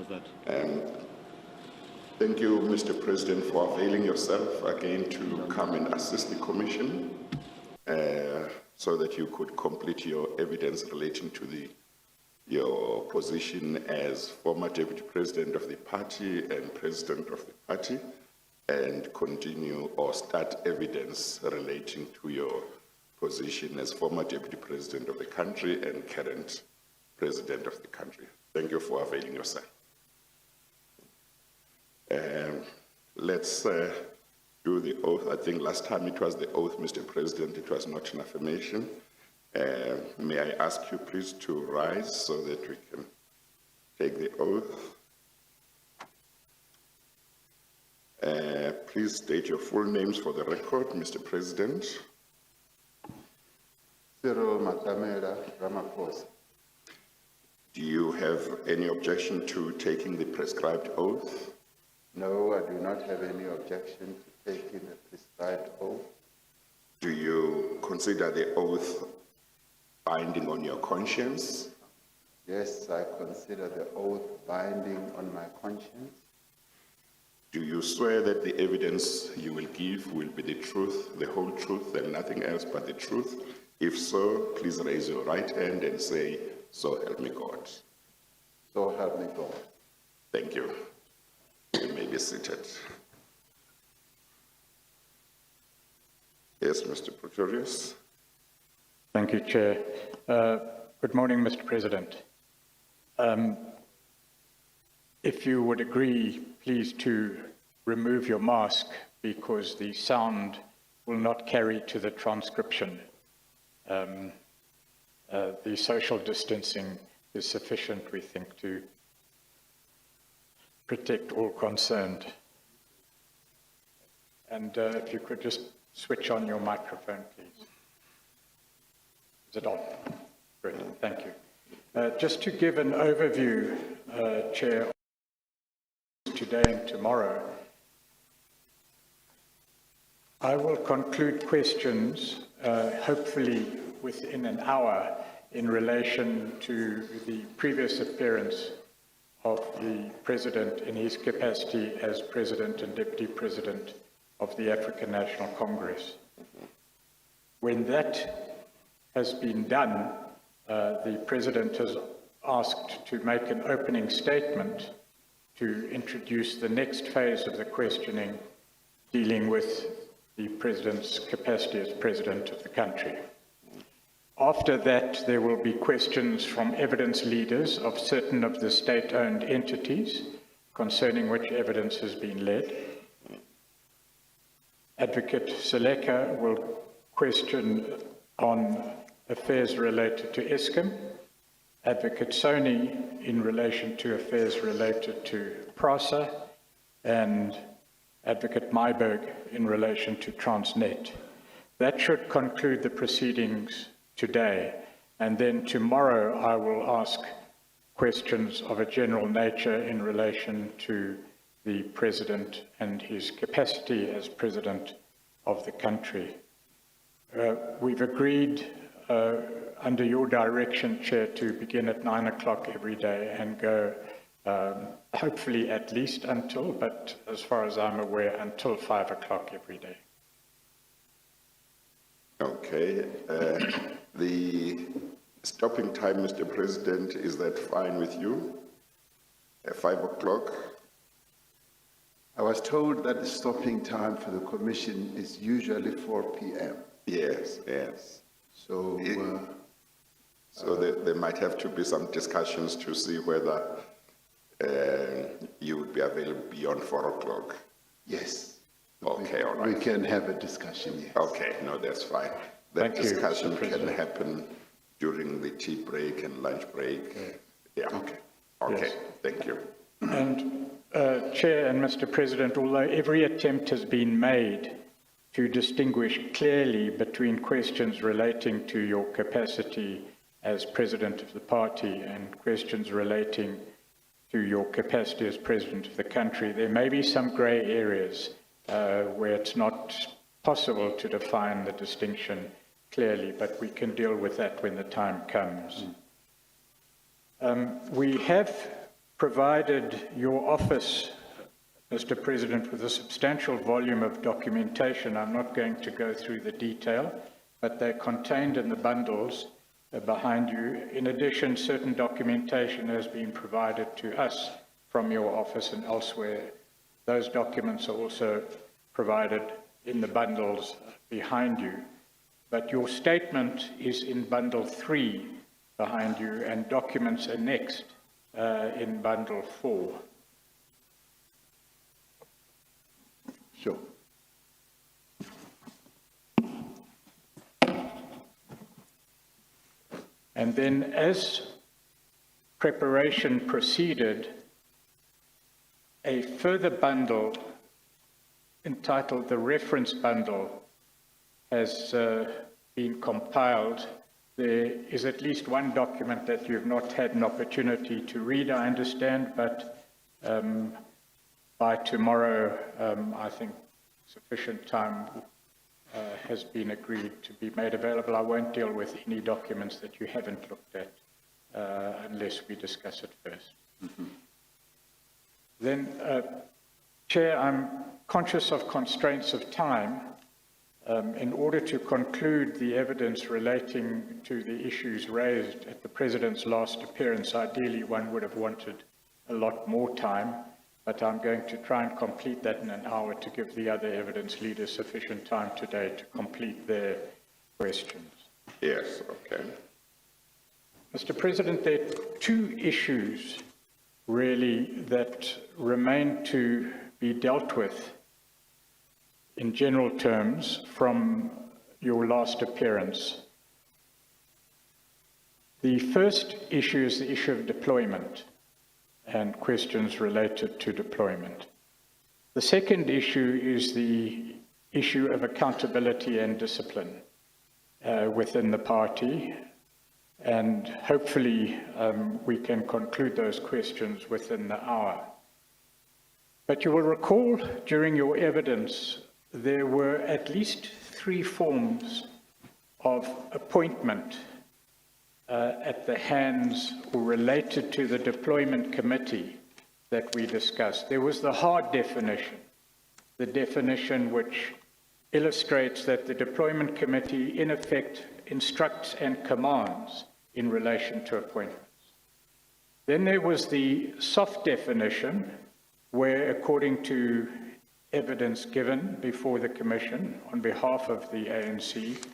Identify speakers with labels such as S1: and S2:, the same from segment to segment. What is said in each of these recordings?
S1: with that.
S2: Thank you, Mr. President, for availing yourself again to come and assist the Commission so that you could complete your evidence relating to your position as former Deputy President of the party and President of the party, and continue or start evidence relating to your position as former Deputy President of the country and current President of the country. Thank you for availing yourself. Let's do the oath. I think last time it was the oath, Mr. President. It was not an affirmation. May I ask you please to rise so that we can take the oath. Please state your full names for the record, Mr. President.
S3: Cyril Ramaphosa.
S2: Do you have any objection to taking the prescribed oath?
S3: No, I do not have any objection to taking the prescribed oath.
S2: Do you consider the oath binding on your conscience?
S3: Yes, I consider the oath binding on my conscience.
S2: Do you swear that the evidence you will give will be the truth, the whole truth, and nothing else but the truth? If so, please raise your right hand and say, "So help me God."
S3: So help me God.
S2: Thank you. You may be seated. Yes, Mr. Pretorius.
S4: Thank you, Chair. Good morning, Mr. President. If you would agree, please, to remove your mask because the sound will not carry to the transcription. The social distancing is sufficient, we think, to protect all concerned. And if you could just switch on your microphone, please. Is it on? Great, thank you. Just to give an overview, Chair, today and tomorrow, I will conclude questions, hopefully within an hour, in relation to the previous appearance of the President in his capacity as President and Deputy President of the African National Congress. When that has been done, the President has asked to make an opening statement to introduce the next phase of the questioning dealing with the President's capacity as President of the country. After that, there will be questions from evidence leaders of certain of the state-owned entities concerning which evidence has been led. Advocate Seleka will question on affairs related to Eskom, Advocate Soni in relation to affairs related to PRASA, and Advocate Myberg in relation to Transnet. That should conclude the proceedings today, and then tomorrow I will ask questions of a general nature in relation to the President and his capacity as President of the country. We've agreed under your direction, Chair, to begin at 9 o'clock every day and go hopefully at least until, but as far as I'm aware, until 5 o'clock every day.
S2: Okay. The stopping time, Mr. President, is that fine with you? At 5 o'clock?
S3: I was told that the stopping time for the Commission is usually 4 p.m.
S2: Yes, yes.
S3: So,
S2: there might have to be some discussions to see whether you would be available beyond 4 o'clock.
S3: Yes.
S2: Okay, all right.
S3: We can have a discussion, yes.
S2: Okay, no, that's fine. That
S4: Thank
S2: discussion
S4: you,
S2: can happen during the tea break and lunch break. Yeah. Okay. Okay.
S4: Yes.
S2: Thank you.
S4: And Chair and Mr. President, although every attempt has been made to distinguish clearly between questions relating to your capacity as President of the party and questions relating to your capacity as President of the country, there may be some grey areas where it's not possible to define the distinction clearly, but we can deal with that when the time comes. We have provided your office, Mr. President, with a substantial volume of documentation. I'm not going to go through the detail, but they're contained in the bundles behind you. In addition, certain documentation has been provided to us from your office and elsewhere. Those documents are also provided in the bundles behind you. But your statement is in bundle 3 behind you, and documents are next in bundle 4.
S3: Sure.
S4: And then as preparation proceeded, a further bundle entitled the reference bundle has been compiled. There is at least one document that you've not had an opportunity to read, I understand, but by tomorrow, I think sufficient time has been agreed to be made available. I won't deal with any documents that you haven't looked at unless we discuss it first. Mm-hmm. Then, Chair, I'm conscious of constraints of time. In order to conclude the evidence relating to the issues raised at the President's last appearance, ideally one would have wanted a lot more time, but I'm going to try and complete that in an hour to give the other evidence leaders sufficient time today to complete their questions.
S2: Yes, okay.
S4: Mr. President, there are two issues really that remain to be dealt with in general terms from your last appearance. The first issue is the issue of deployment and questions related to deployment. The second issue is the issue of accountability and discipline within the party, and hopefully we can conclude those questions within the hour. But you will recall during your evidence there were at least 3 forms of appointment at the hands or related to the deployment committee that we discussed. There was the hard definition, the definition which illustrates that the deployment committee in effect instructs and commands in relation to appointments. Then there was the soft definition where, according to evidence given before the Commission on behalf of the ANC,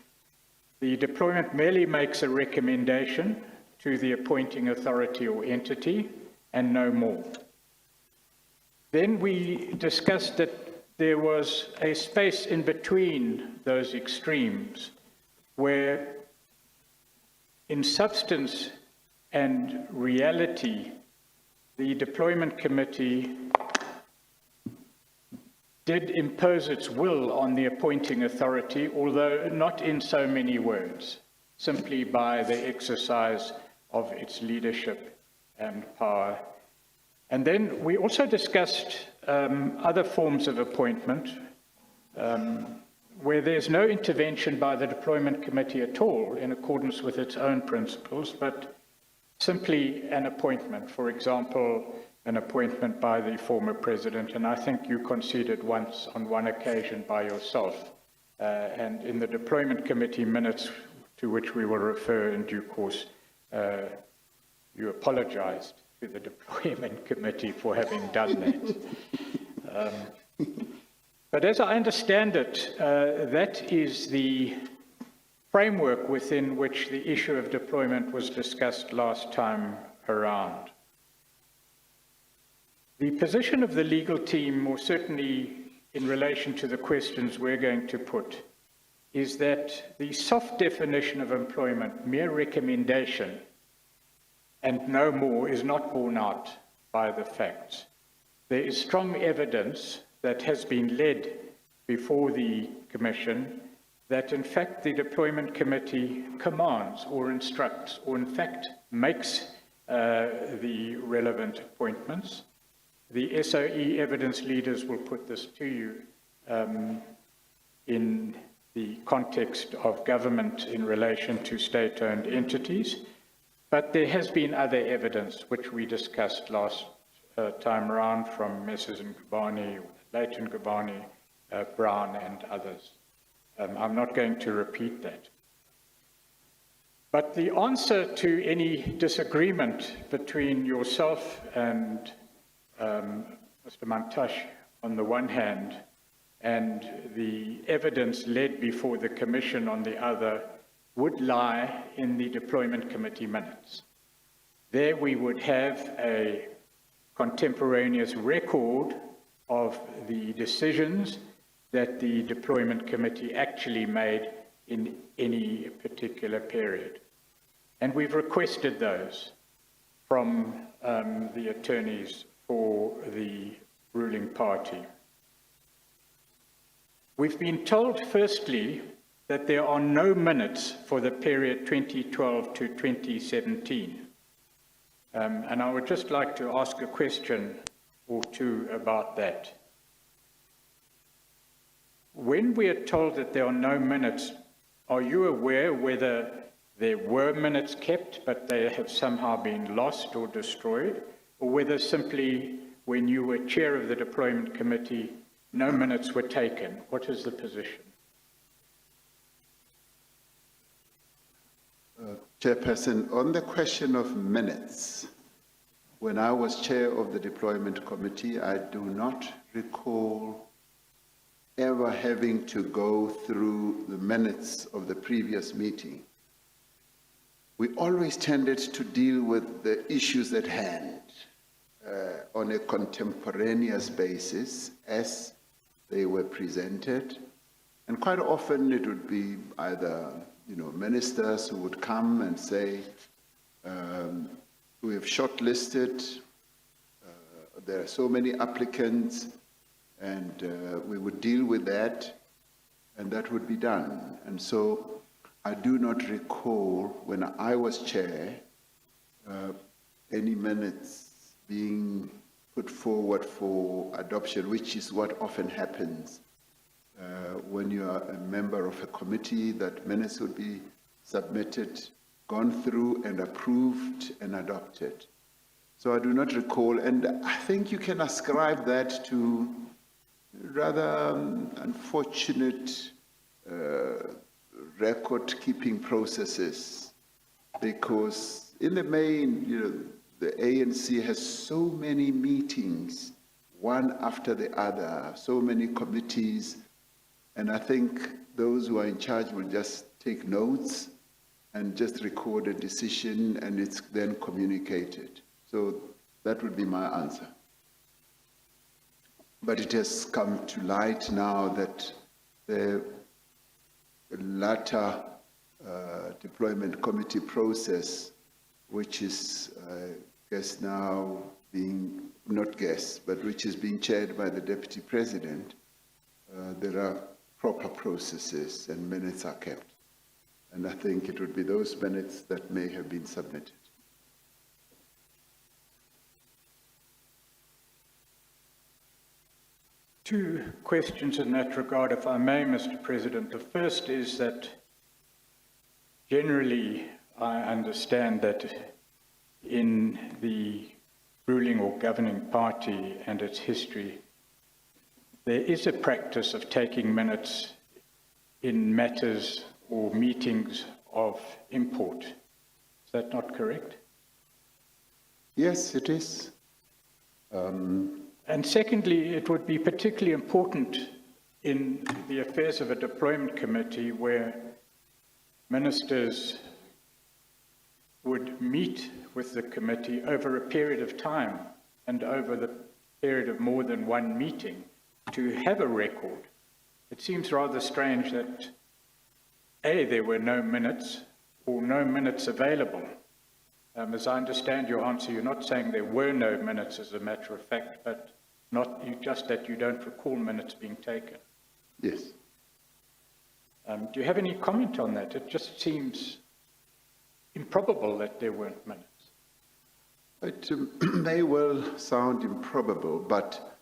S4: the deployment merely makes a recommendation to the appointing authority or entity and no more. Then we discussed that there was a space in between those extremes where in substance and reality, the deployment committee did impose its will on the appointing authority, although not in so many words, simply by the exercise of its leadership and power. And then we also discussed other forms of appointment where there's no intervention by the deployment committee at all in accordance with its own principles, but simply an appointment. For example, an appointment by the former president, and I think you conceded once on one occasion by yourself. And in the deployment committee minutes, to which we will refer in due course, you apologized to the deployment committee for having done that. But as I understand it, that is the framework within which the issue of deployment was discussed last time around. The position of the legal team, or certainly in relation to the questions we're going to put, is that the soft definition of employment, mere recommendation, and no more, is not borne out by the facts. There is strong evidence that has been led before the Commission that in fact the deployment committee commands or instructs or in fact makes the relevant appointments. The SOE evidence leaders will put this to you in the context of government in relation to state-owned entities. But there has been other evidence, which we discussed last time around from Messrs. Ngubane, Leighton Ngubane, Brown and others. I'm not going to repeat that. But the answer to any disagreement between yourself and Mr. Mantash on the one hand, and the evidence led before the Commission on the other, would lie in the Deployment Committee minutes. There we would have a contemporaneous record of the decisions that the Deployment Committee actually made in any particular period. And we've requested those from the attorneys for the ruling party. We've been told, firstly, that there are no minutes for the period 2012 to 2017. And I would just like to ask a question or two about that. When we are told that there are no minutes, are you aware whether there were minutes kept, but they have somehow been lost or destroyed, or whether simply when you were chair of the Deployment Committee, no minutes were taken? What is the position?
S3: Chairperson, on the question of minutes, when I was chair of the Deployment Committee, I do not recall ever having to go through the minutes of the previous meeting. We always tended to deal with the issues at hand on a contemporaneous basis as they were presented. And quite often it would be either ministers who would come and say, we have shortlisted, there are so many applicants, and we would deal with that, and that would be done. And so I do not recall when I was chair any minutes being put forward for adoption, which is what often happens when you are a member of a committee, that minutes would be submitted, gone through and approved and adopted. So I do not recall, and I think you can ascribe that to rather unfortunate record-keeping processes, because in the main, the ANC has so many meetings, one after the other, so many committees, and I think those who are in charge will just take notes and just record a decision, and it's then communicated. So that would be my answer. But it has come to light now that the latter deployment committee process, which is, guess now being, not guess, but which is being chaired by the Deputy President, there are proper processes and minutes are kept. And I think it would be those minutes that may have been submitted.
S4: Two questions in that regard, if I may, Mr. President. The first is that generally I understand that in the ruling or governing party and its history, there is a practice of taking minutes in matters or meetings of import. Is that not correct?
S3: Yes, it is.
S4: And secondly, it would be particularly important in the affairs of a deployment committee where ministers would meet with the committee over a period of time and over the period of more than one meeting to have a record. It seems rather strange that A, there were no minutes or no minutes available. As I understand your answer, you're not saying there were no minutes as a matter of fact, but just that you don't recall minutes being taken.
S3: Yes.
S4: Do you have any comment on that? It just seems improbable that there weren't minutes.
S3: It may well sound improbable, but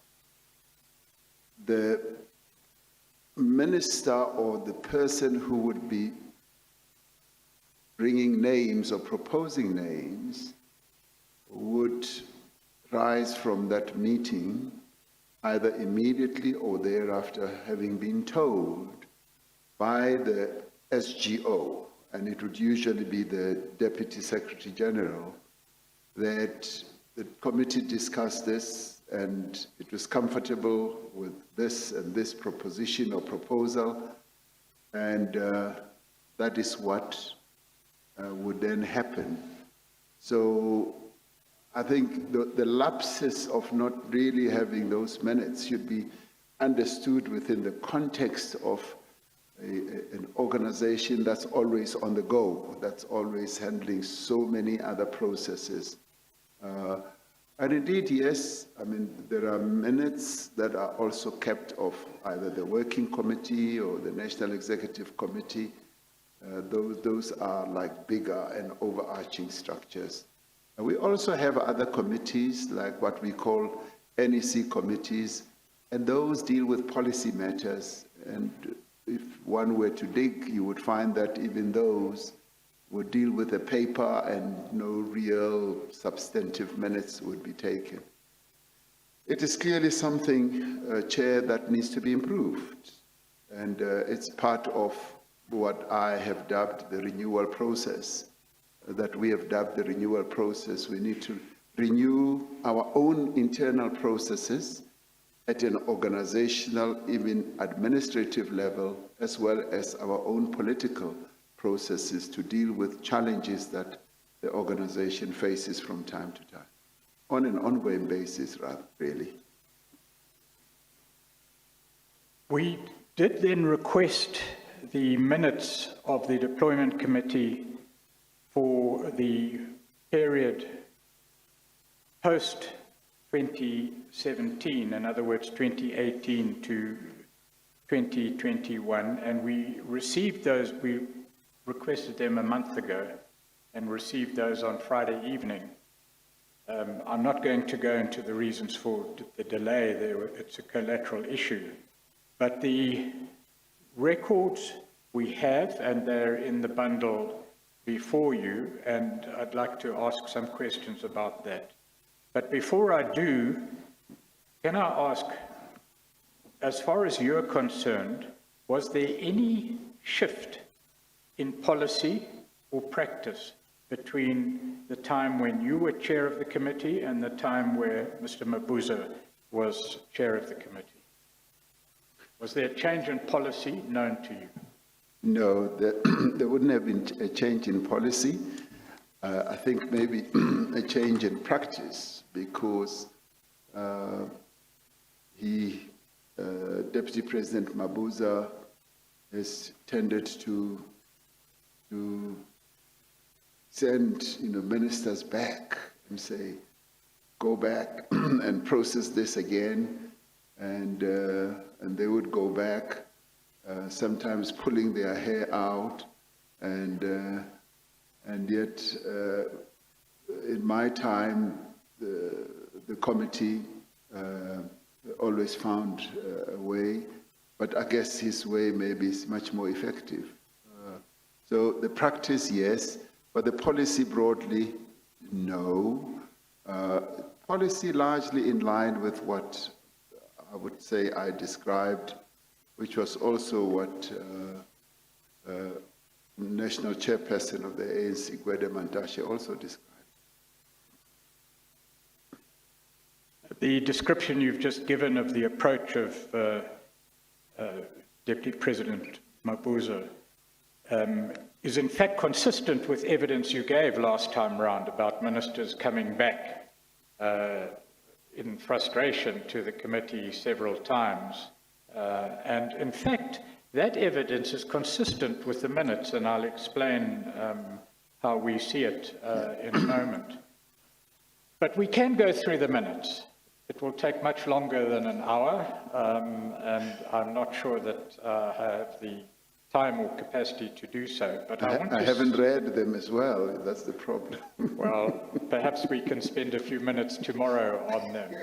S3: the minister or the person who would be bringing names or proposing names would rise from that meeting either immediately or thereafter, having been told by the SGO, and it would usually be the Deputy Secretary General, that the committee discussed this and it was comfortable with this and this proposition or proposal, and that is what would then happen. So I think the lapses of not really having those minutes should be understood within the context of an organization that's always on the go, that's always handling so many other processes. And indeed, yes, I mean, there are minutes that are also kept of either the working committee or the National Executive Committee. Those are like bigger and overarching structures. And we also have other committees, like what we call NEC committees, and those deal with policy matters. And if one were to dig, you would find that even those would deal with a paper and no real substantive minutes would be taken. It is clearly something, Chair, that needs to be improved. And it's part of what I have dubbed the renewal process, that we have dubbed the renewal process. We need to renew our own internal processes at an organizational, even administrative level, as well as our own political processes to deal with challenges that the organization faces from time to time, on an ongoing basis, rather, really.
S4: We did then request the minutes of the deployment committee for the period post 2017, in other words, 2018 to 2021, and we received those, we requested them a month ago and received those on Friday evening. I'm not going to go into the reasons for the delay there, it's a collateral issue, but the records we have, and they're in the bundle before you, and I'd like to ask some questions about that. But before I do, can I ask, as far as you're concerned, was there any shift in policy or practice between the time when you were chair of the committee and the time where Mr. Mabuza was chair of the committee? Was there a change in policy known to you?
S3: No, there wouldn't have been a change in policy. I think maybe a change in practice, because Deputy President Mabuza has tended to send ministers back and say, go back and process this again, and they would go back, sometimes pulling their hair out, and yet in my time the committee always found a way, but I guess his way maybe is much more effective. So the practice, yes, but the policy broadly, no. Policy largely in line with what I would say I described, which was also what National Chairperson of the ANC, Gwede Mantashe, also described.
S4: The description you've just given of the approach of Deputy President Mabuza is in fact consistent with evidence you gave last time round about ministers coming back in frustration to the committee several times. And in fact, that evidence is consistent with the minutes, and I'll explain how we see it in a moment. But we can go through the minutes. It will take much longer than an hour, and I'm not sure that I have the time or capacity to do so. But I
S3: haven't read them as well, that's the problem.
S4: Well, perhaps we can spend a few minutes tomorrow on them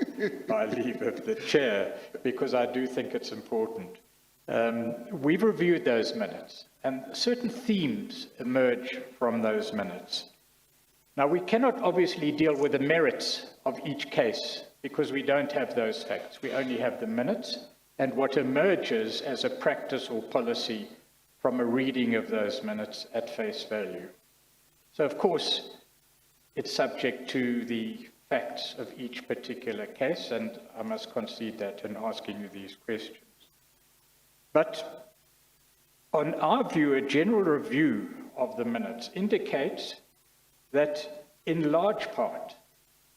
S4: by leave of the chair, because I do think it's important. We've reviewed those minutes, and certain themes emerge from those minutes. Now, we cannot obviously deal with the merits of each case because we don't have those facts. We only have the minutes and what emerges as a practice or policy from a reading of those minutes at face value. So, of course, it's subject to the facts of each particular case, and I must concede that in asking you these questions. But on our view, a general review of the minutes indicates that in large part,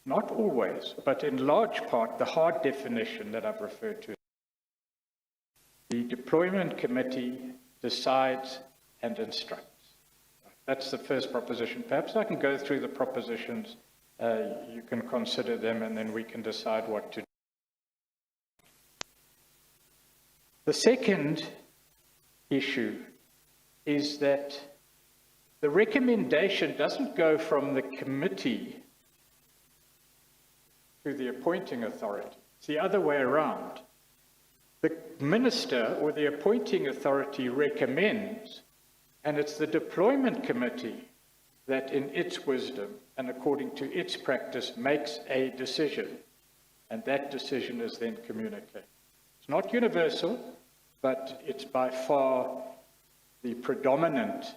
S4: not always, but in large part, the hard definition that I've referred to, the deployment committee decides and instructs. That's the first proposition. Perhaps I can go through the propositions, you can consider them, and then we can decide what to do. The second issue is that the recommendation doesn't go from the committee to the appointing authority. It's the other way around. The minister or the appointing authority recommends, and it's the deployment committee that in its wisdom and according to its practice makes a decision, and that decision is then communicated. It's not universal, but it's by far the predominant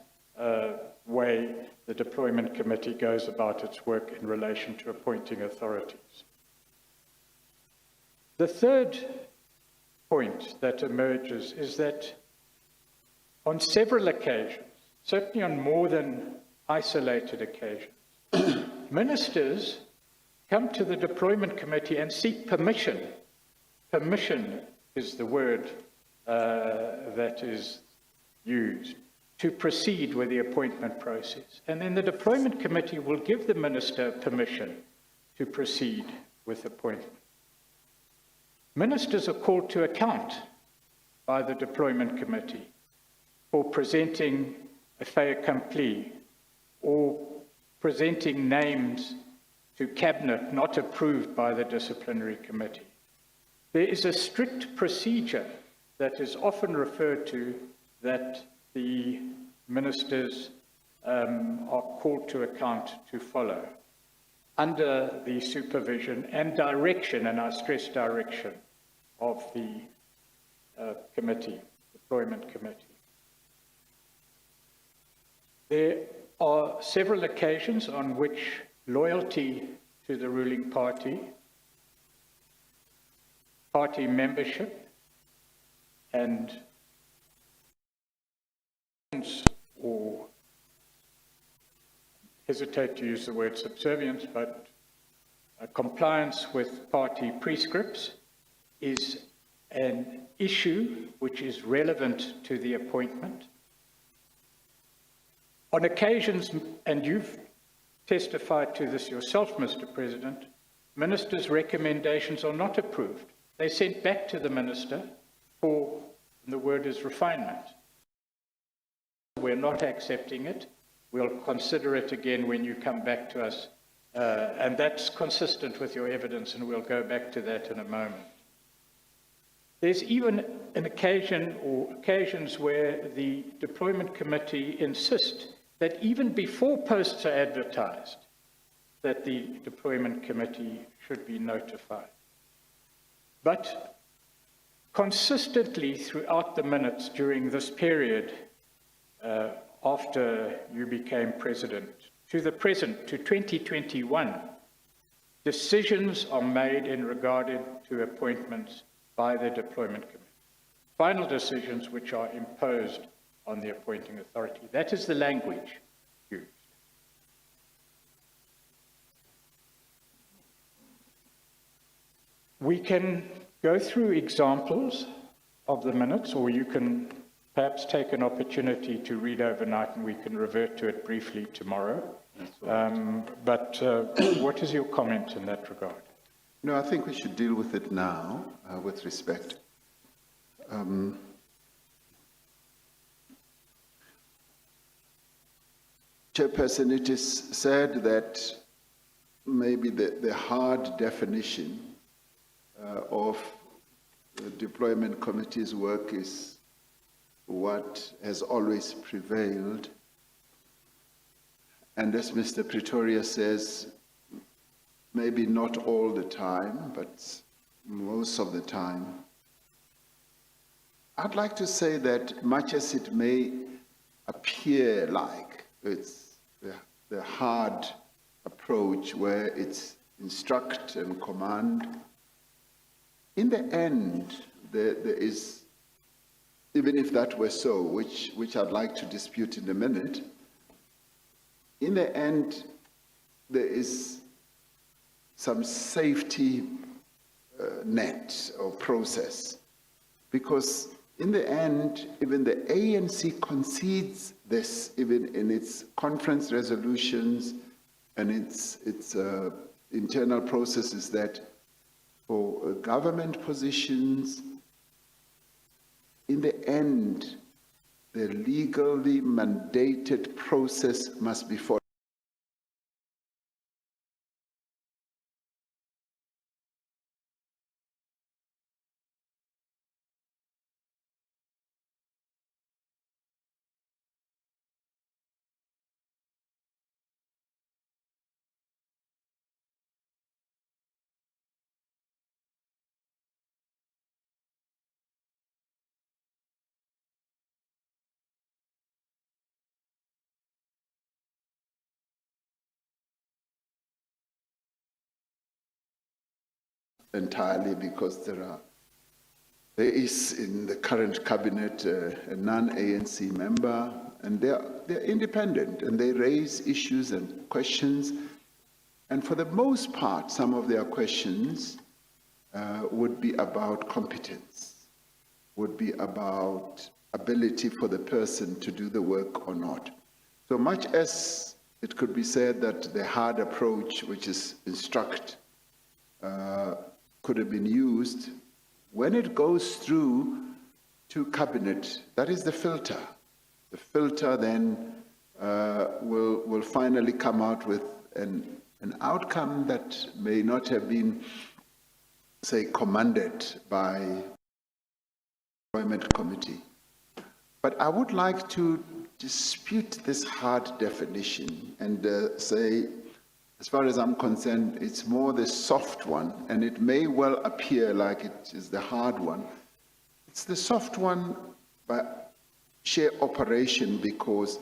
S4: way the deployment committee goes about its work in relation to appointing authorities. The third point that emerges is that on several occasions, certainly on more than isolated occasions, ministers come to the deployment committee and seek permission. Permission is the word that is used to proceed with the appointment process. And then the deployment committee will give the minister permission to proceed with appointment. Ministers are called to account by the deployment committee for presenting a fait accompli or presenting names to cabinet not approved by the disciplinary committee. There is a strict procedure that is often referred to that the ministers are called to account to follow under the supervision and direction, and I stress direction, of the committee, deployment committee. There are several occasions on which loyalty to the ruling party, party membership, and or hesitate to use the word subservience, but compliance with party prescripts is an issue which is relevant to the appointment. On occasions, and you've testified to this yourself, Mr. President, ministers' recommendations are not approved. They're sent back to the minister for, and the word is refinement. We're not accepting it. We'll consider it again when you come back to us. And that's consistent with your evidence, and we'll go back to that in a moment. There's even an occasion or occasions where the deployment committee insists that even before posts are advertised, that the deployment committee should be notified. But consistently throughout the minutes during this period, after you became president, to the present, to 2021, decisions are made in regard to appointments by the deployment committee. Final decisions which are imposed on the appointing authority. That is the language used. We can go through examples of the minutes, or you can perhaps take an opportunity to read overnight and we can revert to it briefly tomorrow. But what is your comment in that regard?
S3: No, I think we should deal with it now, with respect. Chairperson, it is said that maybe the hard definition of the deployment committee's work is what has always prevailed. And as Mr. Pretoria says, maybe not all the time, but most of the time, I'd like to say that much as it may appear like it's the hard approach where it's instruct and command, in the end, there is, even if that were so, which I'd like to dispute in a minute, in the end, there is some safety net or process, because in the end, even the ANC concedes this, even in its conference resolutions and its internal processes, that for government positions, in the end, the legally mandated process must be followed. Entirely, because there is in the current cabinet a non-ANC member, and they're independent, and they raise issues and questions, and for the most part, some of their questions would be about competence, would be about ability for the person to do the work or not. So much as it could be said that the hard approach, which is instruct, could have been used, when it goes through to cabinet, that is the filter. The filter then will finally come out with an outcome that may not have been, say, commanded by the Employment Committee. But I would like to dispute this hard definition and say, as far as I'm concerned, it's more the soft one, and it may well appear like it is the hard one. It's the soft one by sheer operation, because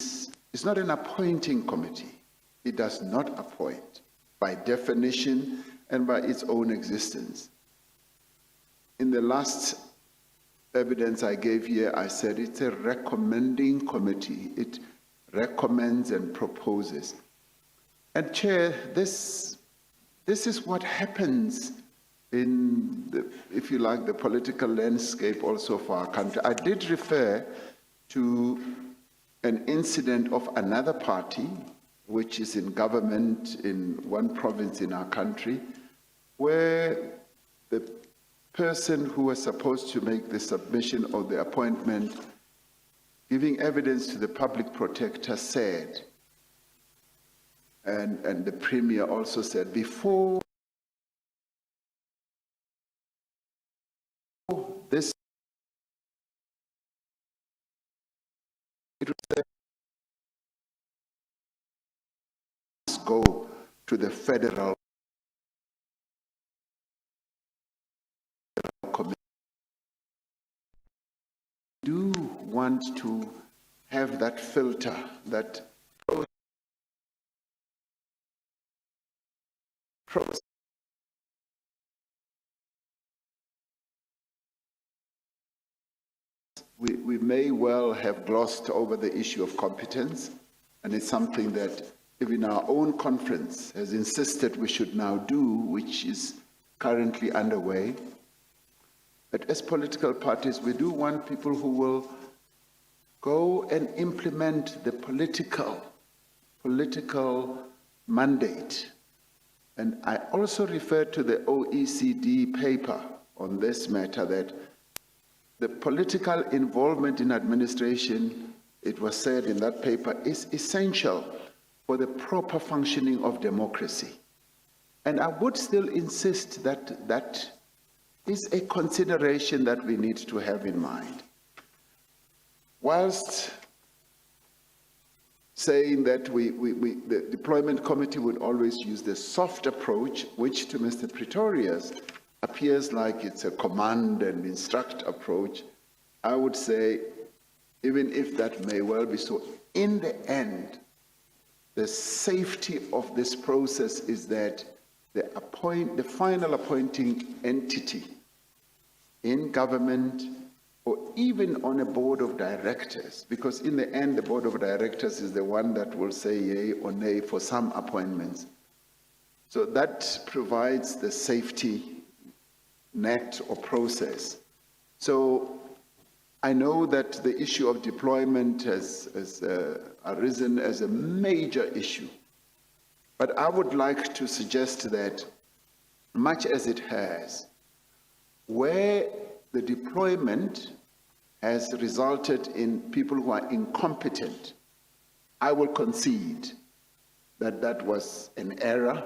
S3: it's not an appointing committee. It does not appoint by definition and by its own existence. In the last evidence I gave here, I said it's a recommending committee. It recommends and proposes. And Chair, this is what happens in the, if you like, the political landscape also for our country. I did refer to an incident of another party, which is in government in one province in our country, where the person who was supposed to make the submission of the appointment, giving evidence to the public protector, said, and the Premier also said, before this, it must go to the federal committee. We do want to have that filter, that process. We may well have glossed over the issue of competence, and it's something that even our own conference has insisted we should now do, which is currently underway. But as political parties, we do want people who will go and implement the political mandate. And I also refer to the OECD paper on this matter, that the political involvement in administration, it was said in that paper, is essential for the proper functioning of democracy. And I would still insist that that is a consideration that we need to have in mind. Whilst saying that the deployment committee would always use the soft approach, which to Mr. Pretorius appears like it's a command and instruct approach, I would say, even if that may well be so, in the end, the safety of this process is that the final appointing entity in government or even on a board of directors, because in the end, the board of directors is the one that will say yea or nay for some appointments. So that provides the safety net or process. So I know that the issue of deployment has arisen as a major issue, but I would like to suggest that, much as it has, where the deployment has resulted in people who are incompetent, I will concede that that was an error.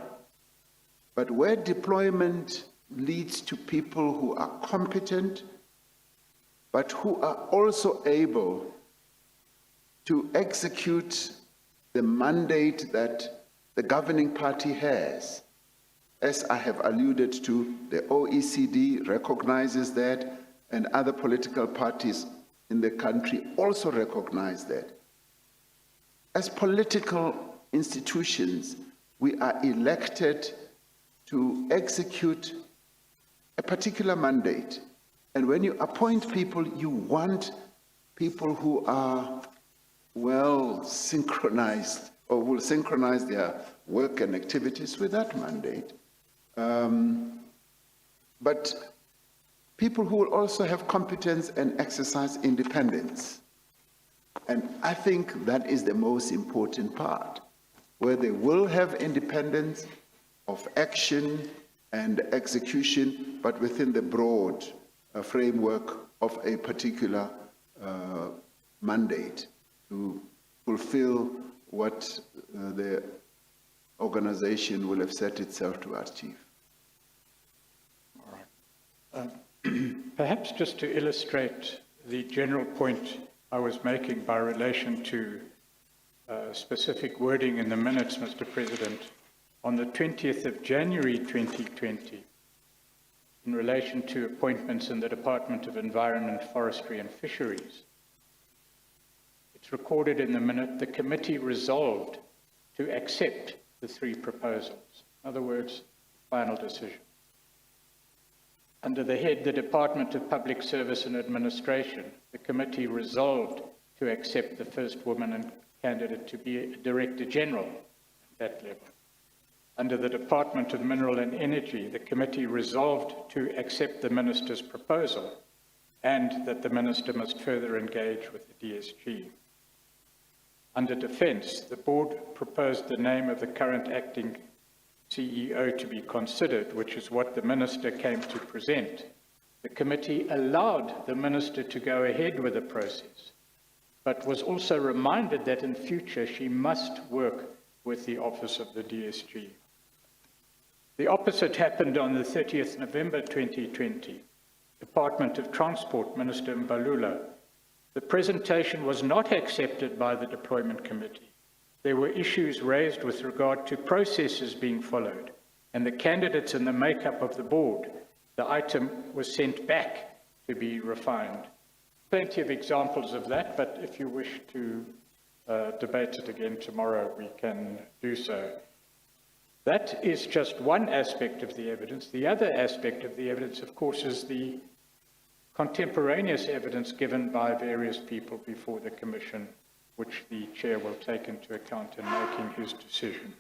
S3: But where deployment leads to people who are competent, but who are also able to execute the mandate that the governing party has, as I have alluded to, the OECD recognizes that, and other political parties in the country also recognize that. As political institutions, we are elected to execute a particular mandate. And when you appoint people, you want people who are well synchronized or will synchronize their work and activities with that mandate. But people who will also have competence and exercise independence. And I think that is the most important part, where they will have independence of action and execution, but within the broad framework of a particular mandate to fulfill what the organization will have set itself to achieve.
S4: All right. Perhaps just to illustrate the general point I was making by relation to specific wording in the minutes, Mr. President, on the 20th of January 2020, in relation to appointments in the Department of Environment, Forestry and Fisheries, it's recorded in the minute, the committee resolved to accept the three proposals. In other words, final decision. Under the head, the Department of Public Service and Administration, the committee resolved to accept the first woman and candidate to be a Director General at that level. Under the Department of Mineral and Energy, the committee resolved to accept the Minister's proposal and that the Minister must further engage with the DSG. Under Defence, the board proposed the name of the current acting CEO to be considered, which is what the Minister came to present. The committee allowed the Minister to go ahead with the process, but was also reminded that in future she must work with the Office of the DSG. The opposite happened on the 30th November 2020. Department of Transport, Minister Mbalula. The presentation was not accepted by the Deployment Committee. There were issues raised with regard to processes being followed and the candidates and the makeup of the board. The item was sent back to be refined. Plenty of examples of that, but if you wish to debate it again tomorrow, we can do so. That is just one aspect of the evidence. The other aspect of the evidence, of course, is the contemporaneous evidence given by various people before the Commission, which the Chair will take into account in making his decision.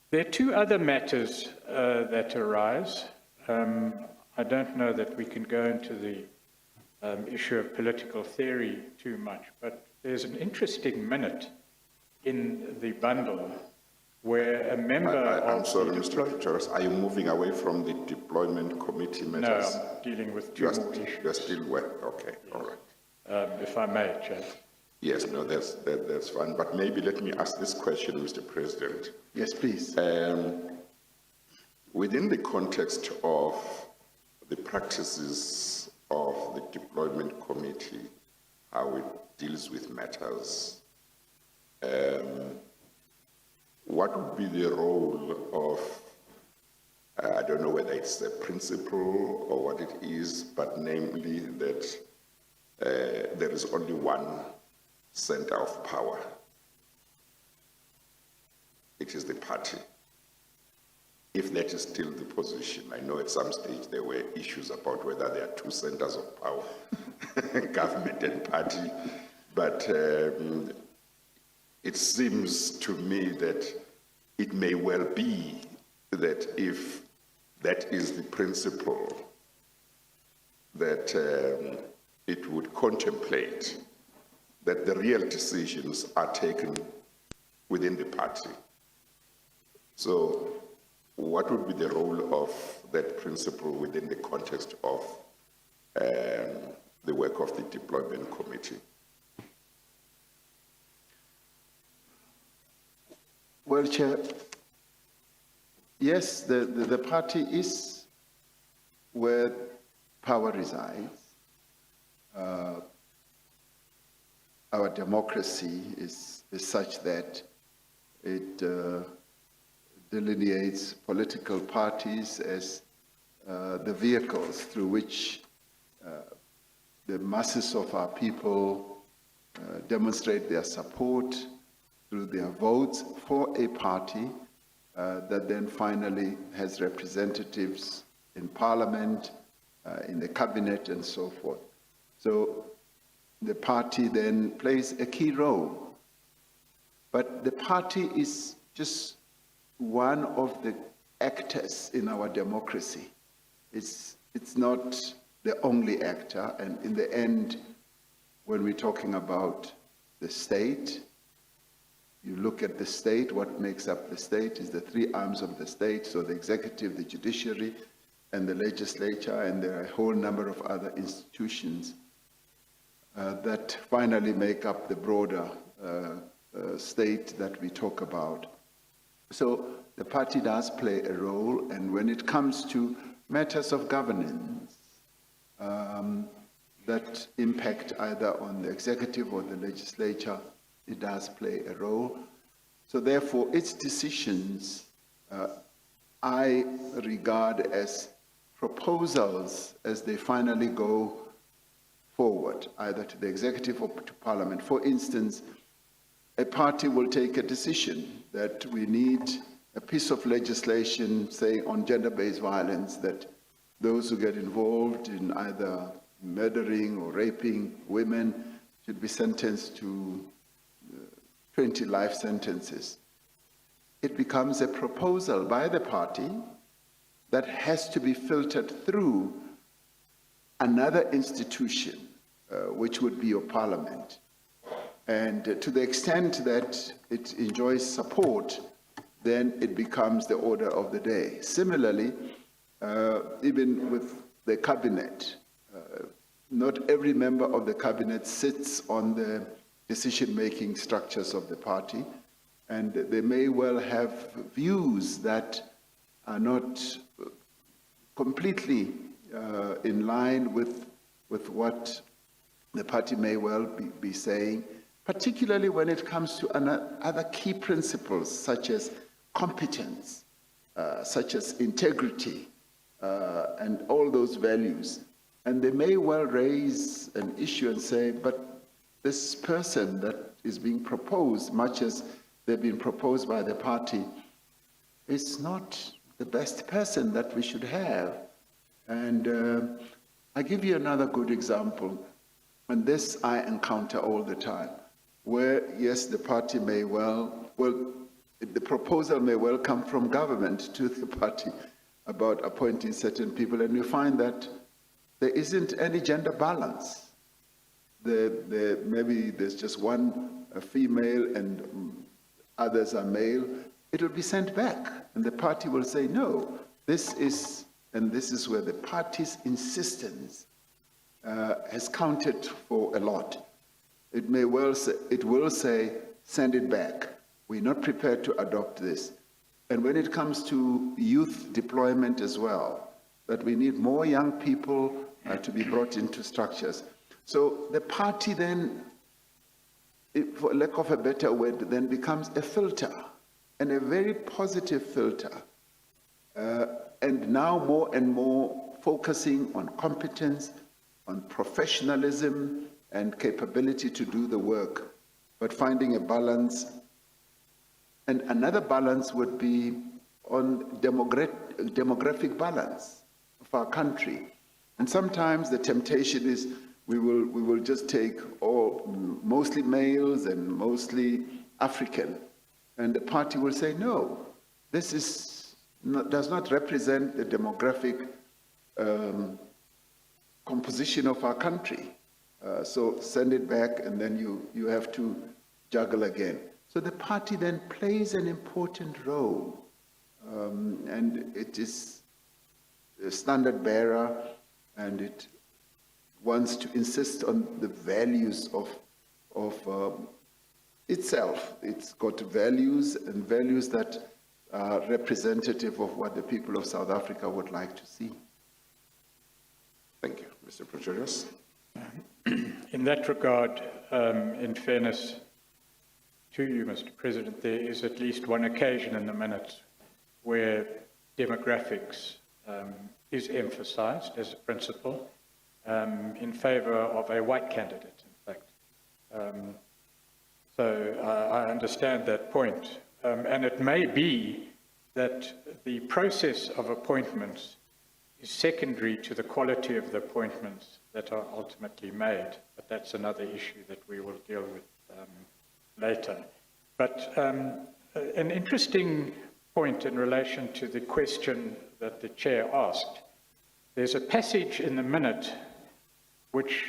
S4: There are two other matters that arise. I don't know that we can go into the issue of political theory too much, but there's an interesting minute in the bundle where a member
S2: I'm
S4: of
S2: sorry,
S4: the
S2: Mr. Pretorius, are you moving away from the deployment committee matters?
S4: No, I'm dealing with two more issues.
S2: You're still well, okay, yes. All right.
S4: If I may, Chair.
S2: Yes, no, that's fine. But maybe let me ask this question, Mr. President.
S3: Yes, please.
S2: Within the context of the practices of the deployment committee, how it deals with matters. What would be the role of, I don't know whether it's the principle or what it is, but namely that there is only one center of power. It is the party. If that is still the position, I know at some stage there were issues about whether there are two centers of power, government and party, but it seems to me that it may well be that if that is the principle, that it would contemplate that the real decisions are taken within the party. So what would be the role of that principle within the context of the work of the deployment committee?
S3: Well, Chair, yes, the party is where power resides. Our democracy is such that it delineates political parties as the vehicles through which the masses of our people demonstrate their support through their votes for a party that then finally has representatives in parliament, in the cabinet, and so forth. So the party then plays a key role. But the party is just one of the actors in our democracy. It's not the only actor, and in the end, when we're talking about the state, you look at the state, what makes up the state is the three arms of the state, so the executive, the judiciary, and the legislature, and there are a whole number of other institutions that finally make up the broader state that we talk about. So the party does play a role, and when it comes to matters of governance that impact either on the executive or the legislature, it does play a role. So therefore, its decisions I regard as proposals as they finally go forward, either to the executive or to parliament. For instance, a party will take a decision that we need a piece of legislation, say, on gender-based violence, that those who get involved in either murdering or raping women should be sentenced to 20 life sentences. It becomes a proposal by the party that has to be filtered through another institution, which would be your parliament. And to the extent that it enjoys support, then it becomes the order of the day. Similarly, even with the cabinet, not every member of the cabinet sits on the decision-making structures of the party, and they may well have views that are not completely in line with what the party may well be saying, particularly when it comes to other key principles such as competence, such as integrity, and all those values. And they may well raise an issue and say, but this person that is being proposed, much as they've been proposed by the party, is not the best person that we should have. And I give you another good example, and this I encounter all the time, where, yes, the party may the proposal may well come from government to the party about appointing certain people, and you find that there isn't any gender balance. Maybe there's just one female and others are male. It will be sent back, and the party will say, no, this is where the party's insistence has counted for a lot. It will say, send it back. We're not prepared to adopt this. And when it comes to youth deployment as well, that we need more young people to be brought into structures. So the party then, for lack of a better word, then becomes a filter, and a very positive filter, and now more and more focusing on competence, on professionalism and capability to do the work, but finding a balance. And another balance would be on demographic balance of our country. And sometimes the temptation is we will just take mostly males and mostly African, and the party will say, no, this does not represent the demographic composition of our country. So send it back, and then you have to juggle again. So the party then plays an important role, and it is a standard bearer, and it wants to insist on the values of itself. It's got values, and values that are representative of what the people of South Africa would like to see.
S2: Thank you, Mr. Pretorius.
S4: In that regard, in fairness to you, Mr. President, there is at least one occasion in the minutes where demographics is emphasized as a principle in favor of a white candidate, in fact. So I understand that point. And it may be that the process of appointments is secondary to the quality of the appointments that are ultimately made, but that's another issue that we will deal with later. But an interesting point in relation to the question that the chair asked, there's a passage in the minute which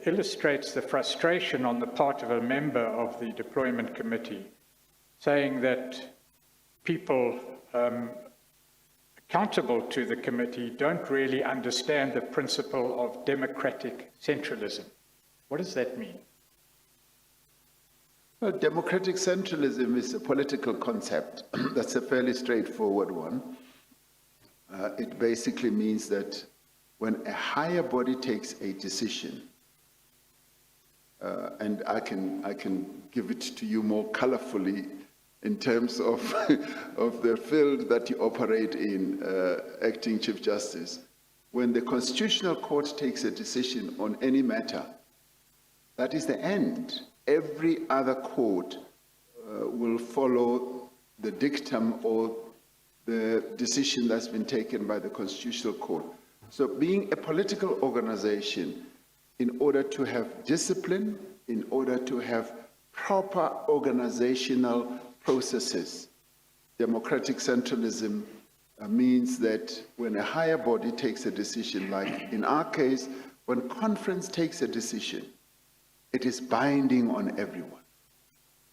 S4: illustrates the frustration on the part of a member of the deployment committee, saying that people accountable to the committee don't really understand the principle of democratic centralism. What does that mean?
S3: Well, democratic centralism is a political concept. That's a fairly straightforward one. It basically means that when a higher body takes a decision, and I can give it to you more colorfully in terms of, of the field that you operate in, acting Chief Justice, when the Constitutional Court takes a decision on any matter, that is the end. Every other court will follow the dictum or the decision that's been taken by the Constitutional Court. So being a political organization, in order to have discipline, in order to have proper organizational processes, democratic centralism means that when a higher body takes a decision, like in our case, when conference takes a decision, it is binding on everyone,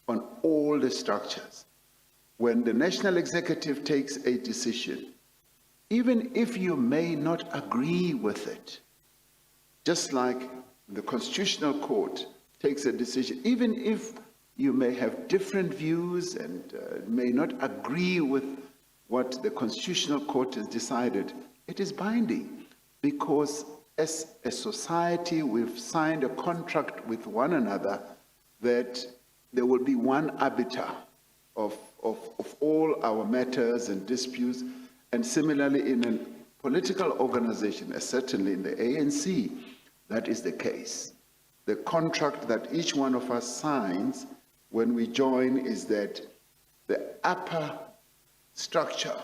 S3: on all the structures. When the National Executive takes a decision, even if you may not agree with it, just like the Constitutional Court takes a decision, even if you may have different views and may not agree with what the Constitutional Court has decided, it is binding, because as a society we've signed a contract with one another that there will be one arbiter of all our matters and disputes. And similarly in a political organization, as certainly in the ANC, that is the case. The contract that each one of us signs when we join is that the upper structure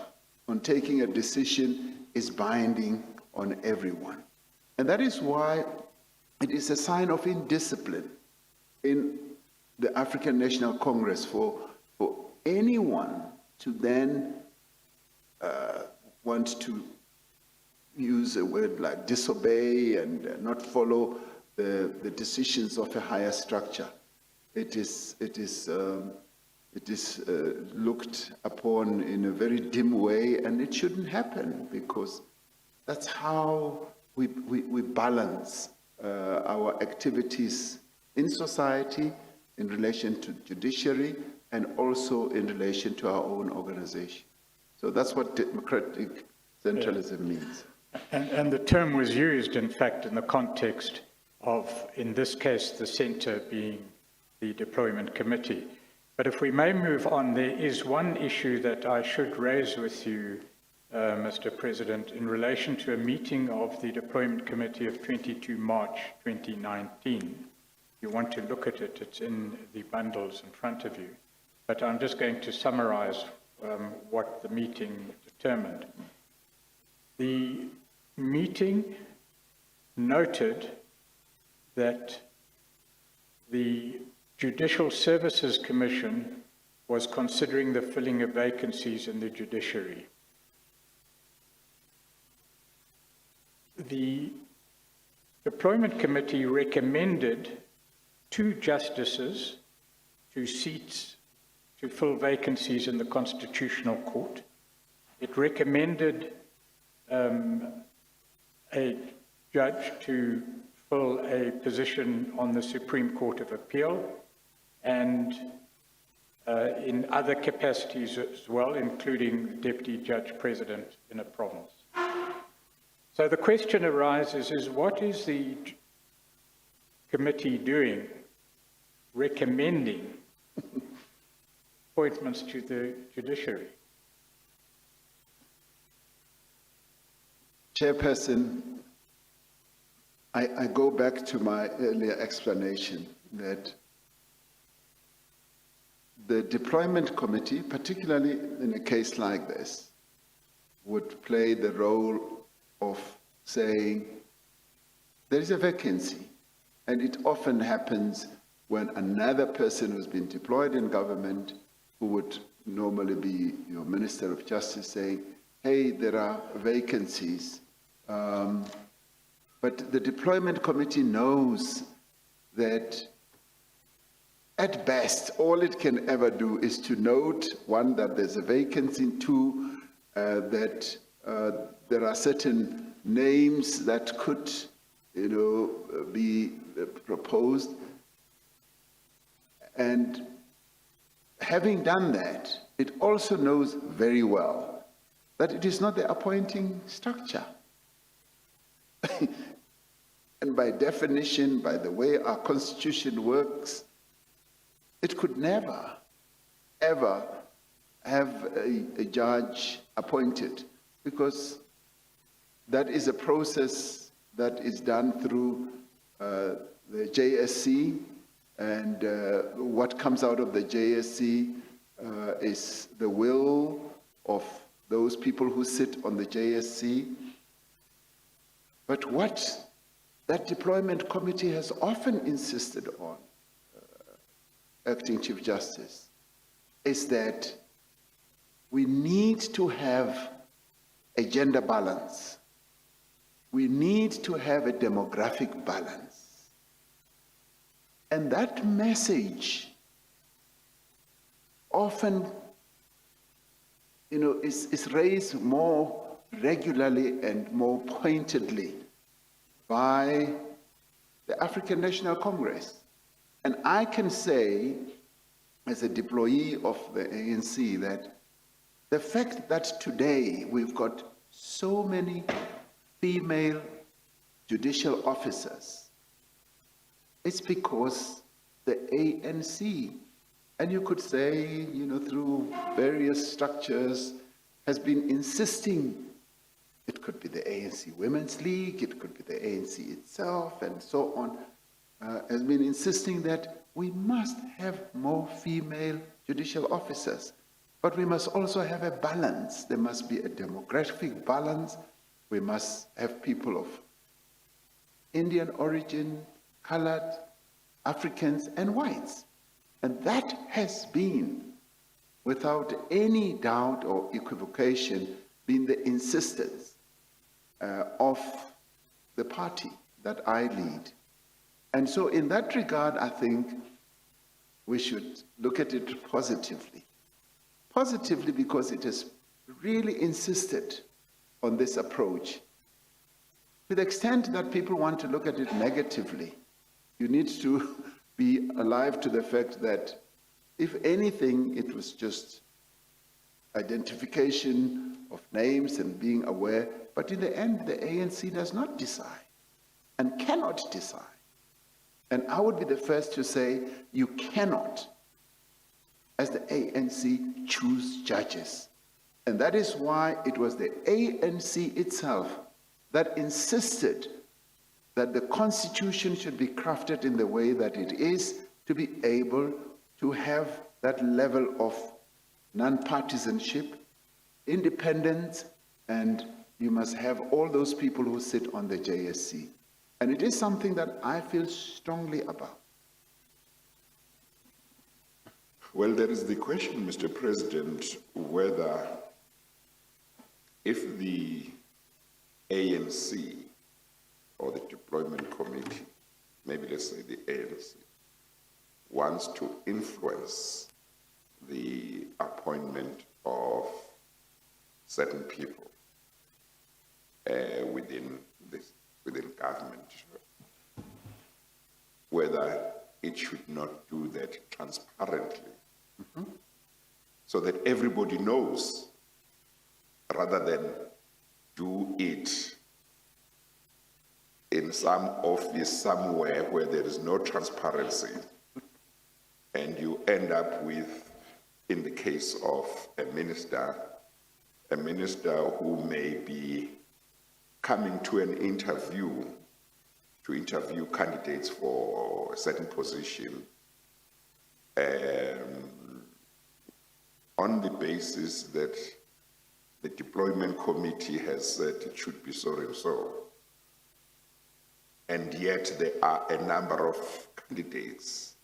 S3: on taking a decision is binding on everyone. And that is why it is a sign of indiscipline in the African National Congress for anyone to then want to use a word like disobey and not follow the decisions of a higher structure. It is looked upon in a very dim way, and it shouldn't happen, because that's how we balance our activities in society in relation to judiciary and also in relation to our own organization. So that's what democratic centralism means.
S4: And the term was used, in fact, in the context of, in this case, the centre being the deployment committee. But if we may move on, there is one issue that I should raise with you, Mr. President, in relation to a meeting of the deployment committee of 22 March 2019. If you want to look at it, it's in the bundles in front of you. But I'm just going to summarize what the meeting determined. The meeting noted that the Judicial Services Commission was considering the filling of vacancies in the judiciary. The Deployment Committee recommended 2 justices to seats to fill vacancies in the Constitutional Court. It recommended a judge to fill a position on the Supreme Court of Appeal, and in other capacities as well, including Deputy Judge President in a province. So the question arises is, what is the committee doing recommending appointments to the judiciary?
S3: Chairperson, I go back to my earlier explanation that the deployment committee, particularly in a case like this, would play the role of saying, there is a vacancy, and it often happens when another person who's been deployed in government, who would normally be your Minister of Justice, saying, hey, there are vacancies. But the deployment committee knows that at best, all it can ever do is to note, 1, that there's a vacancy, 2, that there are certain names that could, be proposed. And having done that, it also knows very well that it is not the appointing structure. And by definition, by the way our Constitution works, it could never, ever have a judge appointed, because that is a process that is done through the JSC, and what comes out of the JSC is the will of those people who sit on the JSC. But what that deployment committee has often insisted on, Acting Chief Justice, is that we need to have a gender balance. We need to have a demographic balance. And that message often, is raised more regularly and more pointedly by the African National Congress. And I can say, as a deployee of the ANC, that the fact that today we've got so many female judicial officers, it's because the ANC, and you could say, through various structures, has been insisting. It could be the ANC Women's League, it could be the ANC itself, and so on, has been insisting that we must have more female judicial officers. But we must also have a balance. There must be a demographic balance. We must have people of Indian origin, colored, Africans, and whites. And that has been, without any doubt or equivocation, been the insistence of the party that I lead. And so in that regard, I think we should look at it positively. Positively because it has really insisted on this approach. To the extent that people want to look at it negatively, you need to be alive to the fact that, if anything, it was just identification of names and being aware, but in the end, the ANC does not decide and cannot decide. And I would be the first to say, you cannot, as the ANC, choose judges. And that is why it was the ANC itself that insisted that the Constitution should be crafted in the way that it is to be able to have that level of non-partisanship, independence, and you must have all those people who sit on the JSC. And it is something that I feel strongly about.
S2: Well, there is the question, Mr. President, whether if the ANC or the deployment committee, maybe let's say the ANC, wants to influence the appointment of certain people within government, whether it should not do that transparently, so that everybody knows, rather than do it in some office somewhere where there is no transparency, and you end up with, in the case of a minister who may be coming to an interview, to interview candidates for a certain position, on the basis that the deployment committee has said it should be so and so. And yet there are a number of candidates.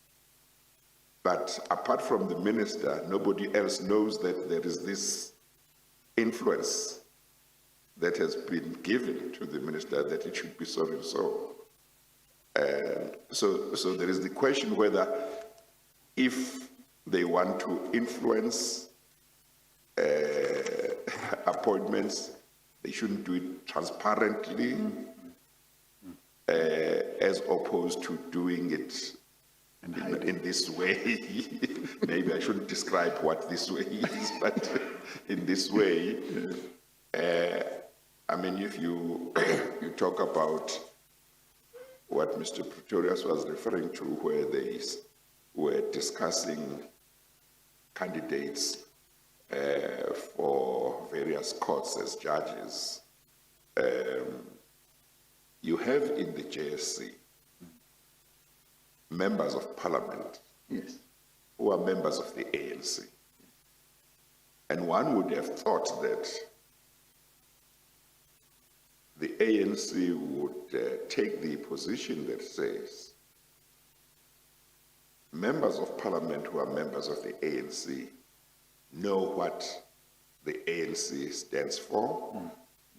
S2: But apart from the minister, nobody else knows that there is this influence that has been given to the minister that it should be so and so. So there is the question whether if they want to influence appointments, they shouldn't do it transparently, as opposed to doing it in this way. Maybe I shouldn't describe what this way is, but in this way, I mean, if you talk about what Mr. Pretorius was referring to, where they were discussing candidates for various courts as judges, you have in the JSC members of parliament,
S3: Yes.
S2: who are members of the ANC. And one would have thought that the ANC would take the position that says members of parliament who are members of the ANC know what the ANC stands for,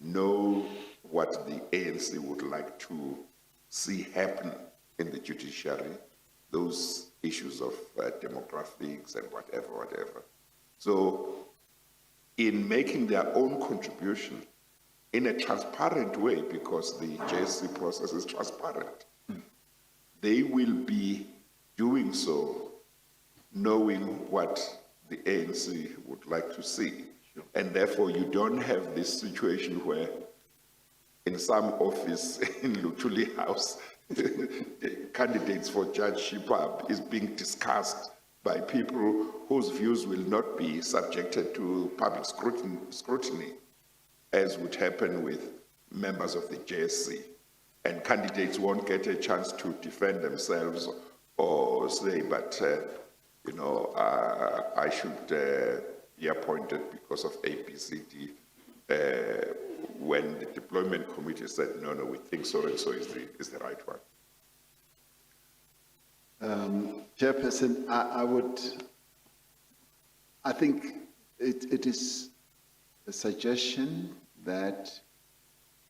S2: know what the ANC would like to see happen in the judiciary, those issues of demographics and whatever. So in making their own contribution in a transparent way, because the JSC process is transparent, they will be doing so knowing what the ANC would like to see. And therefore you don't have this situation where in some office in Luthuli House, candidates for judgeship is being discussed by people whose views will not be subjected to public scrutiny, as would happen with members of the JSC. And candidates won't get a chance to defend themselves or say, but, I should be appointed because of ABCD, when the deployment committee said, no, we think so and so is the right one.
S3: Chairperson, I think it is a suggestion that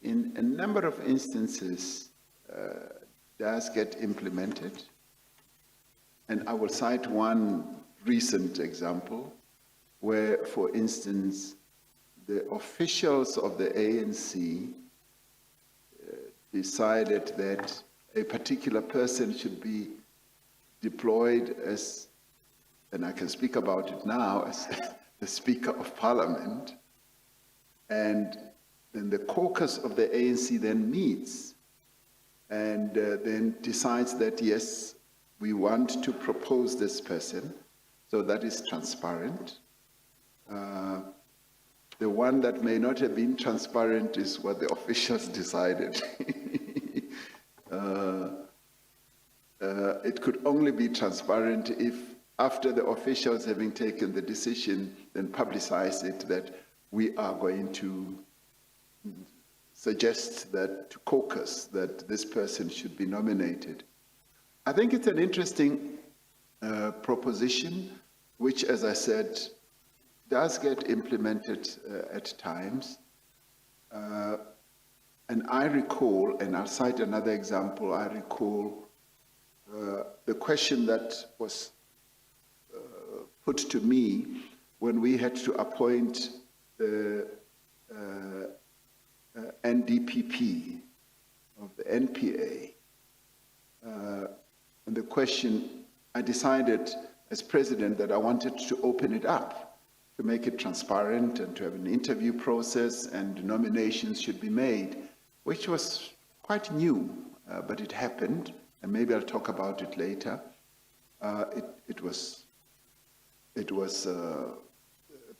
S3: in a number of instances does get implemented. And I will cite one recent example where, for instance, the officials of the ANC decided that a particular person should be deployed as, and I can speak about it now, as the Speaker of Parliament, and then the caucus of the ANC then meets and then decides that, yes, we want to propose this person, so that is transparent. The one that may not have been transparent is what the officials decided. It could only be transparent if, after the officials having taken the decision, then publicize it that we are going to suggest that to caucus that this person should be nominated. I think it's an interesting proposition, which, as I said, does get implemented at times. And I recall, and I'll cite another example, I recall the question that was put to me when we had to appoint the NDPP of the NPA. And the question, I decided as president that I wanted to open it up, to make it transparent and to have an interview process, and nominations should be made, which was quite new, but it happened, and maybe I'll talk about it later. It was a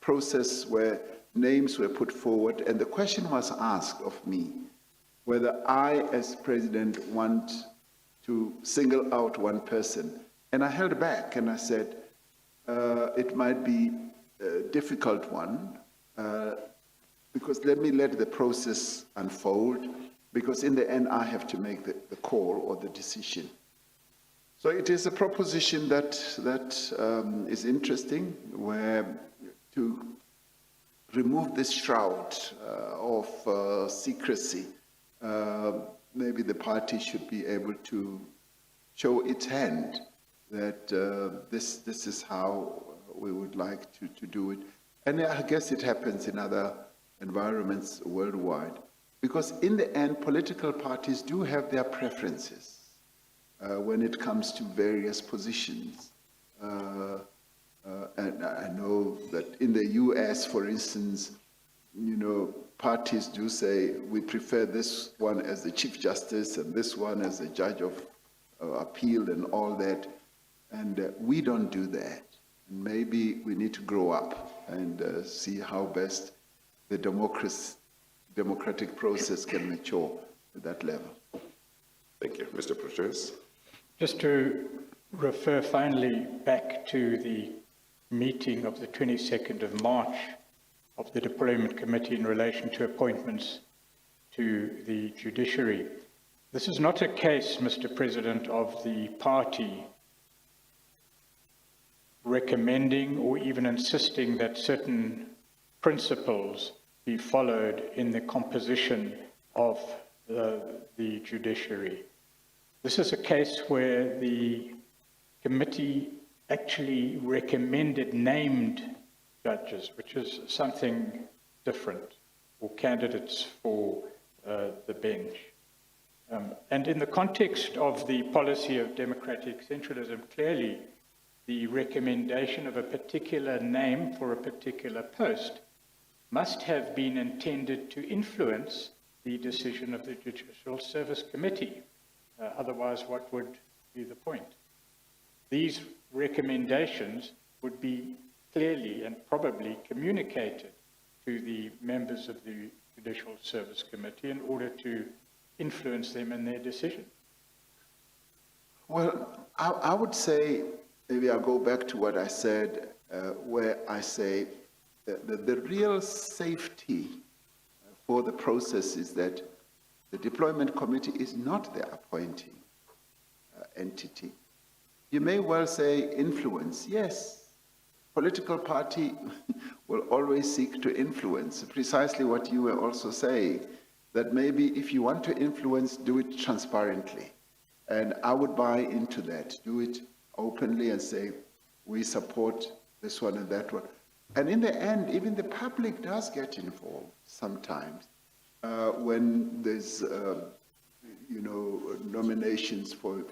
S3: process where names were put forward, and the question was asked of me whether I, as president, want to single out one person. And I held back and I said, it might be a difficult one, because let the process unfold, because in the end I have to make the call or the decision. So it is a proposition that is interesting, where to remove this shroud of secrecy, maybe the party should be able to show its hand that this is how we would like to do it. And I guess it happens in other environments worldwide, because in the end, political parties do have their preferences when it comes to various positions. And I know that in the US, for instance, parties do say, we prefer this one as the Chief Justice and this one as the Judge of Appeal and all that. And we don't do that. And maybe we need to grow up and see how best the democratic process can mature at that level.
S2: Thank you. Mr. Proteus.
S4: Just to refer finally back to the meeting of the 22nd of March of the Deployment Committee in relation to appointments to the judiciary. This is not a case, Mr. President, of the party recommending or even insisting that certain principles be followed in the composition of the judiciary. This is a case where the committee actually recommended named judges, which is something different, or candidates for the bench. And in the context of the policy of democratic centralism, clearly the recommendation of a particular name for a particular post must have been intended to influence the decision of the Judicial Service Committee. Otherwise, what would be the point? These recommendations would be clearly and probably communicated to the members of the Judicial Service Committee in order to influence them in their decision.
S3: Well, I would say, maybe I'll go back to what I said, where I say that the real safety for the process is that the Deployment Committee is not the appointing entity. You may well say influence. Yes, political party will always seek to influence, precisely what you were also saying, that maybe if you want to influence, do it transparently. And I would buy into that. Do it openly and say, we support this one and that one. And in the end, even the public does get involved sometimes when there's, nominations for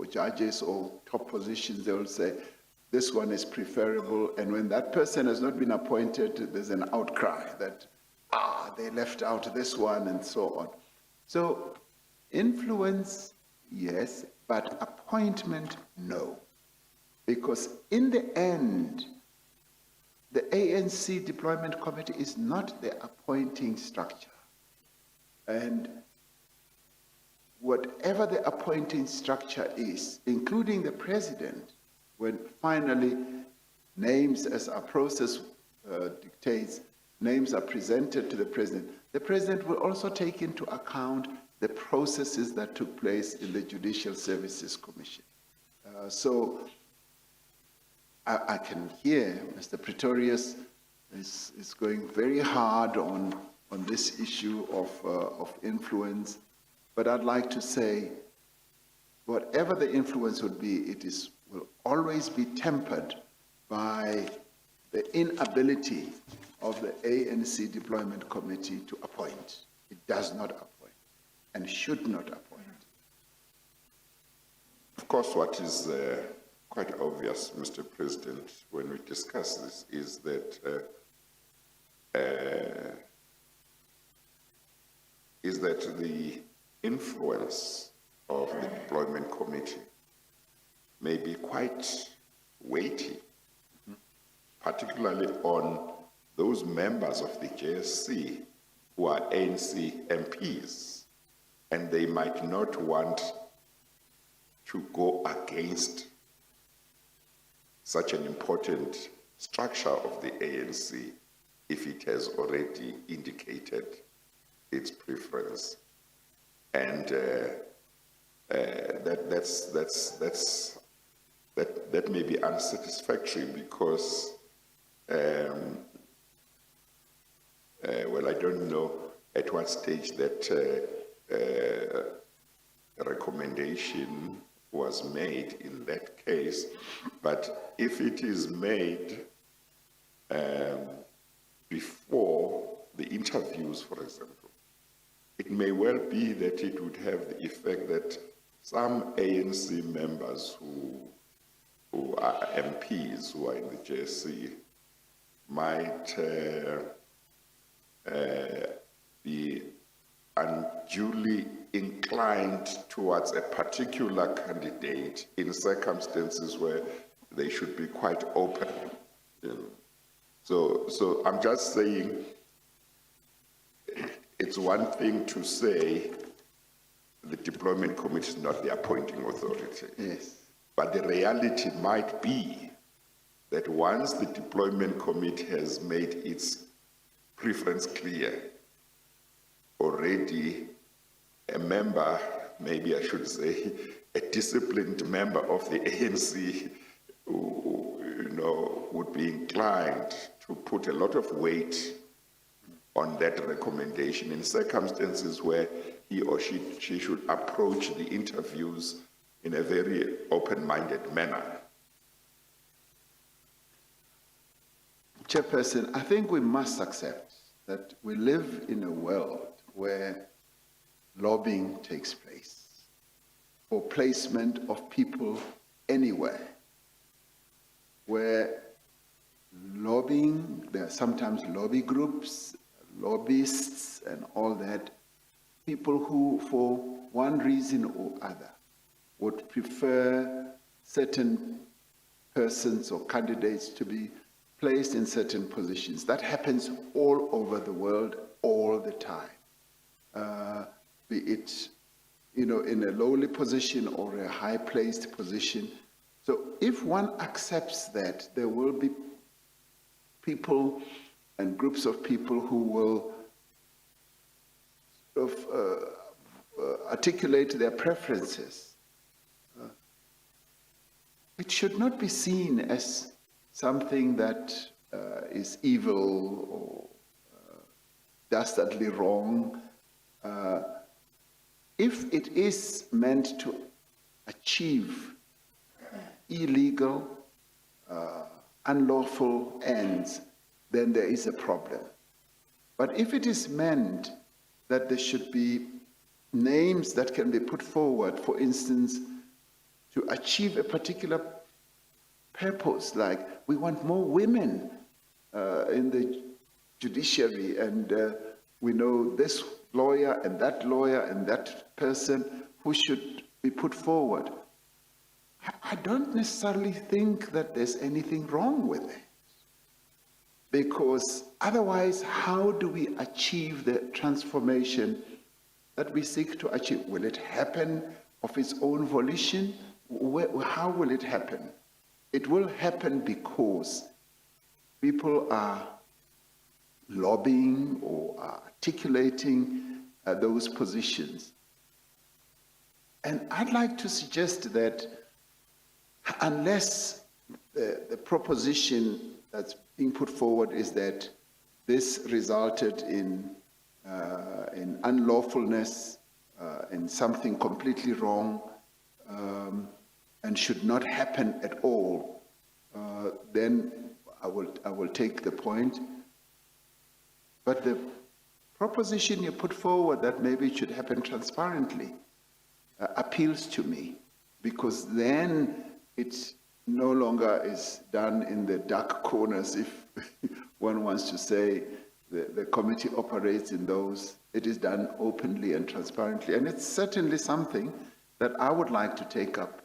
S3: judges or top positions. They will say, this one is preferable, and when that person has not been appointed, there's an outcry that, they left out this one, and so on. So influence, yes, but appointment, no. Because in the end, the ANC Deployment Committee is not the appointing structure. And whatever the appointing structure is, including the president, when finally names, as our process dictates, names are presented to the president will also take into account the processes that took place in the Judicial Services Commission. So I can hear Mr. Pretorius is going very hard on this issue of influence, but I'd like to say, whatever the influence would be, will always be tempered by the inability of the ANC Deployment Committee to appoint. It does not appoint and should not appoint.
S2: Of course, what is quite obvious, Mr. President, when we discuss this is that the influence of the Deployment Committee may be quite weighty, particularly on those members of the JSC who are ANC MPs, and they might not want to go against such an important structure of the ANC if it has already indicated its preference. And that may be unsatisfactory because, well, I don't know at what stage that recommendation was made in that case, but if it is made before the interviews, for example, it may well be that it would have the effect that some ANC members who are MPs, who are in the JSC, might be unduly inclined towards a particular candidate in circumstances where they should be quite open. You know. So I'm just saying, it's one thing to say the Deployment Committee is not the appointing authority.
S3: Yes.
S2: But the reality might be that once the Deployment Committee has made its preference clear, already a member, maybe I should say, a disciplined member of the ANC, who, would be inclined to put a lot of weight on that recommendation in circumstances where he or she should approach the interviews in a very open-minded manner.
S3: Chairperson, I think we must accept that we live in a world where lobbying takes place for placement of people anywhere, where lobbying, there are sometimes lobby groups, lobbyists and all that, people who for one reason or other would prefer certain persons or candidates to be placed in certain positions. That happens all over the world all the time. Be it, in a lowly position or a high-placed position. So if one accepts that, there will be people and groups of people who will sort of articulate their preferences. It should not be seen as something that is evil or dastardly wrong. If it is meant to achieve illegal, unlawful ends, then there is a problem. But if it is meant that there should be names that can be put forward, for instance, to achieve a particular purpose, like we want more women in the judiciary, and we know this lawyer and that person who should be put forward. I don't necessarily think that there's anything wrong with it. Because otherwise, how do we achieve the transformation that we seek to achieve? Will it happen of its own volition? How will it happen? It will happen because people are lobbying or are articulating those positions. And I'd like to suggest that unless the proposition that's being put forward is that this resulted in unlawfulness, in something completely wrong, and should not happen at all, then I will take the point. But the proposition you put forward that maybe it should happen transparently appeals to me, because then it no longer is done in the dark corners, if one wants to say the committee operates in those. It is done openly and transparently. And it's certainly something that I would like to take up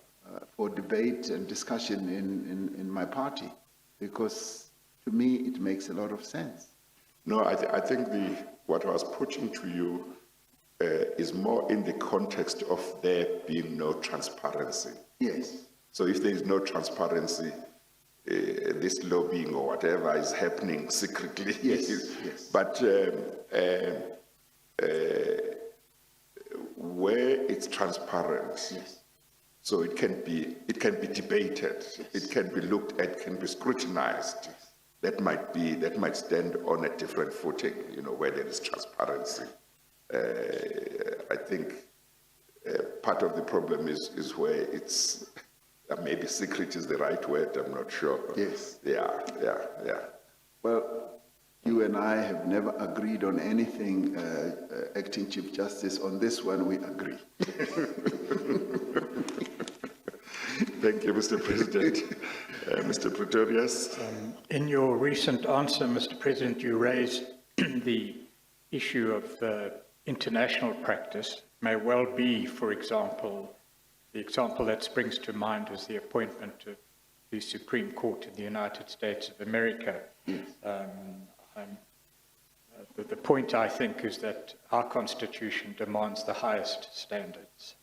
S3: for debate and discussion in my party, because to me it makes a lot of sense.
S2: No, I think what I was putting to you is more in the context of there being no transparency.
S3: Yes.
S2: So if there is no transparency, this lobbying or whatever is happening secretly.
S3: Yes, yes.
S2: But where it's transparent,
S3: Yes.
S2: so it can be debated,
S3: Yes.
S2: it can be looked at, can be scrutinized.
S3: Yes.
S2: That might stand on a different footing, where there is transparency. I think part of the problem is where it's maybe secret is the right word. I'm not sure.
S3: Yes.
S2: Yeah.
S3: Well, you and I have never agreed on anything, Acting Chief Justice. On this one, we agree.
S2: Thank you, Mr. President. Mr. Pretorius.
S4: In your recent answer, Mr. President, you raised the issue of international practice. May well be, for example, the example that springs to mind is the appointment of the Supreme Court in the United States of America.
S3: Yes.
S4: The point, I think, is that our Constitution demands the highest standards,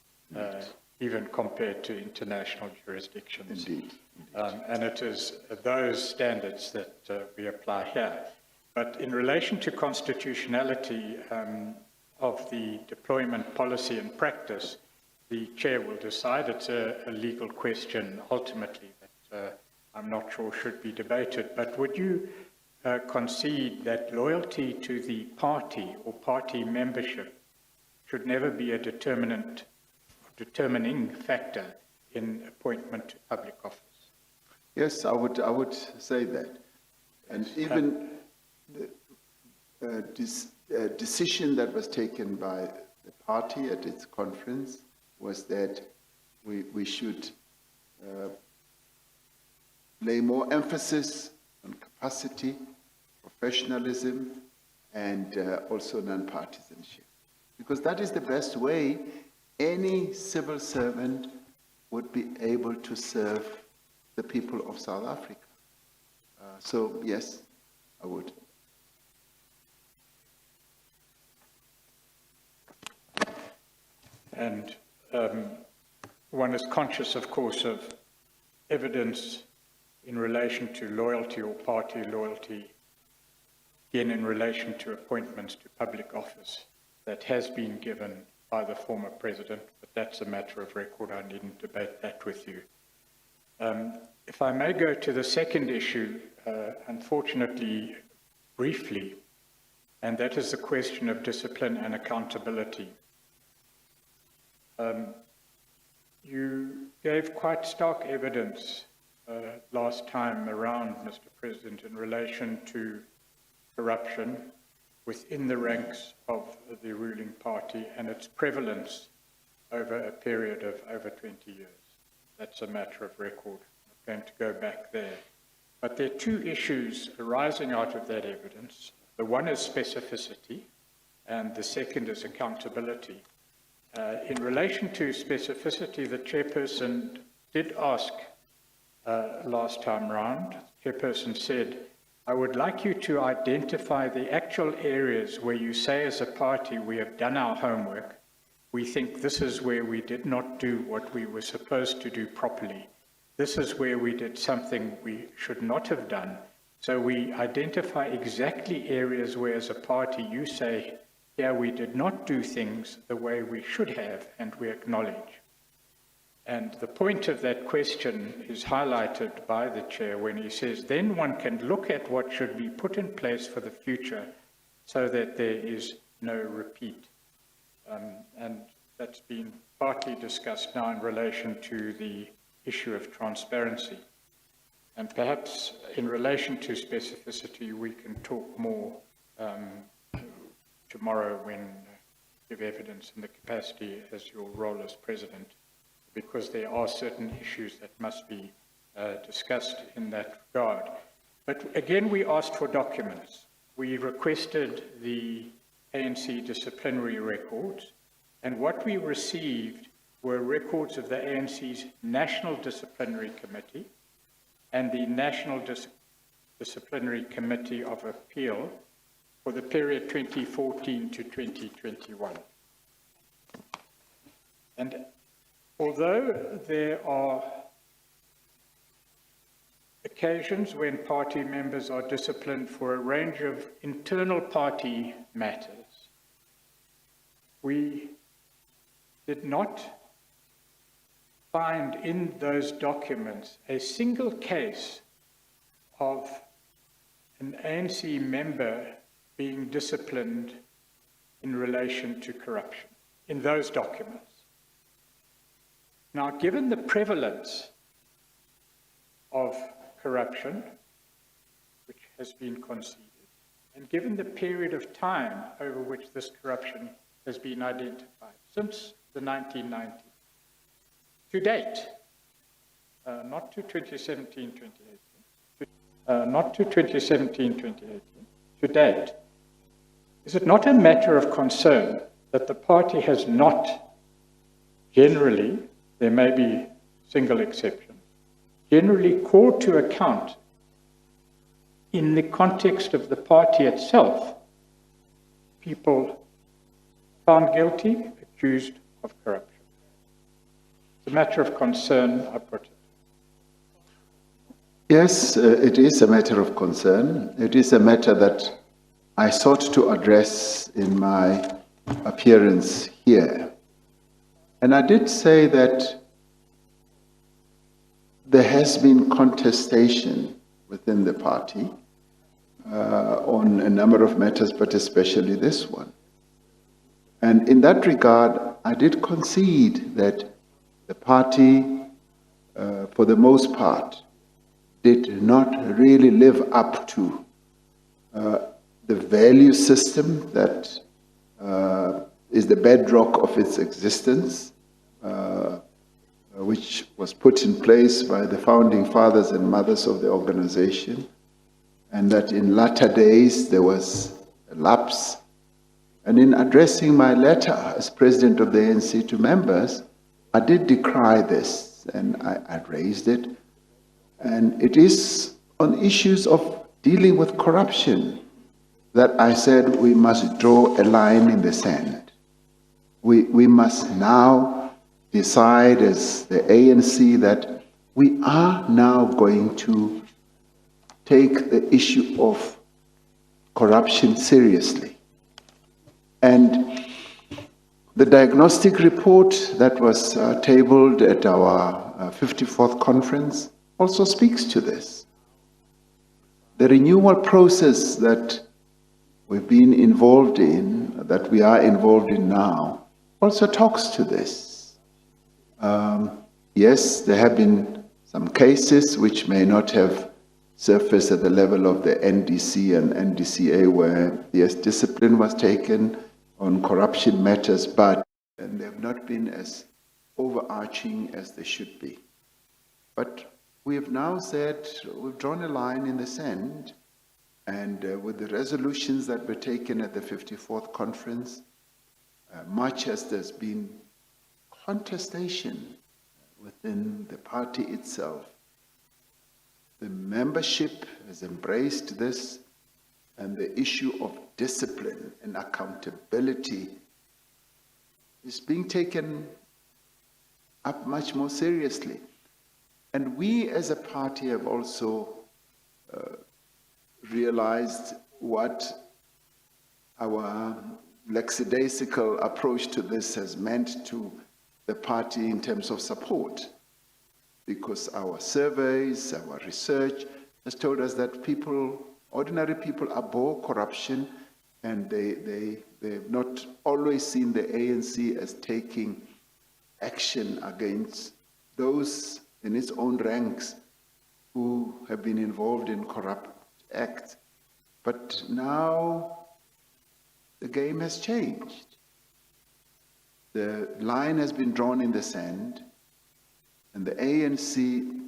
S4: even compared to international jurisdictions.
S3: Indeed.
S4: And it is those standards that we apply here. But in relation to constitutionality of the deployment policy and practice, the chair will decide. It's a legal question ultimately that I'm not sure should be debated. But would you concede that loyalty to the party or party membership should never be a determining factor in appointment to public office?
S3: Yes, I would say that. And even this decision that was taken by the party at its conference was that we should lay more emphasis on capacity, professionalism, and also non-partisanship. Because that is the best way any civil servant would be able to serve the people of South Africa. So, yes, I would.
S4: And one is conscious, of course, of evidence in relation to loyalty or party loyalty, again in relation to appointments to public office that has been given by the former president, but that's a matter of record. I needn't debate that with you. If I may go to the second issue, unfortunately, briefly, and that is the question of discipline and accountability. You gave quite stark evidence last time around, Mr. President, in relation to corruption within the ranks of the ruling party and its prevalence over a period of over 20 years. That's a matter of record. going to go back there. But there are two issues arising out of that evidence. The one is specificity, and the second is accountability. In relation to specificity, the chairperson did ask last time round. The chairperson said, I would like you to identify the actual areas where you say as a party we have done our homework. We think this is where we did not do what we were supposed to do properly. This is where we did something we should not have done. So we identify exactly areas where as a party you say, yeah, we did not do things the way we should have, and we acknowledge. And the point of that question is highlighted by the chair when he says, then one can look at what should be put in place for the future so that there is no repeat. And that's been partly discussed now in relation to the issue of transparency. And perhaps in relation to specificity, we can talk more tomorrow when give evidence in the capacity as your role as president, because there are certain issues that must be discussed in that regard. But again, we asked for documents. We requested the ANC disciplinary records, and what we received were records of the ANC's National Disciplinary Committee and the National Disciplinary Committee of Appeal for the period 2014 to 2021. And although there are occasions when party members are disciplined for a range of internal party matters, we did not find in those documents a single case of an ANC member being disciplined in relation to corruption in those documents. Now, given the prevalence of corruption, which has been conceded, and given the period of time over which this corruption has been identified, since the 1990s, to date, not to 2017, 2018, not to 2017, 2018, to date, is it not a matter of concern that the party has not generally, there may be single exceptions, generally called to account in the context of the party itself, people found guilty, accused of corruption? It's a matter of concern, I put it.
S3: Yes, it is a matter of concern. It is a matter that I sought to address in my appearance here. And I did say that there has been contestation within the party on a number of matters, but especially this one. And in that regard, I did concede that the party, for the most part, did not really live up to the value system that is the bedrock of its existence, which was put in place by the founding fathers and mothers of the organization, and that in latter days there was a lapse. And in addressing my letter as president of the ANC to members, I did decry this, and I raised it. And it is on issues of dealing with corruption that I said we must draw a line in the sand. We must now decide as the ANC that we are now going to take the issue of corruption seriously. And the diagnostic report that was tabled at our 54th conference also speaks to this. The renewal process that we've been involved in, that we are involved in now, also talks to this. Yes, there have been some cases which may not have surfaced at the level of the NDC and NDCA where, yes, discipline was taken on corruption matters, but they have not been as overarching as they should be. But we have now said, we've drawn a line in the sand, and with the resolutions that were taken at the 54th conference, much as there's been contestation within the party itself, the membership has embraced this, and the issue of discipline and accountability is being taken up much more seriously. And we as a party have also realized what our lackadaisical approach to this has meant to the party in terms of support. Because our surveys, our research has told us that people, ordinary people, abhor corruption, and they've not always seen the ANC as taking action against those in its own ranks who have been involved in corrupt acts. But now the game has changed. The line has been drawn in the sand, and the ANC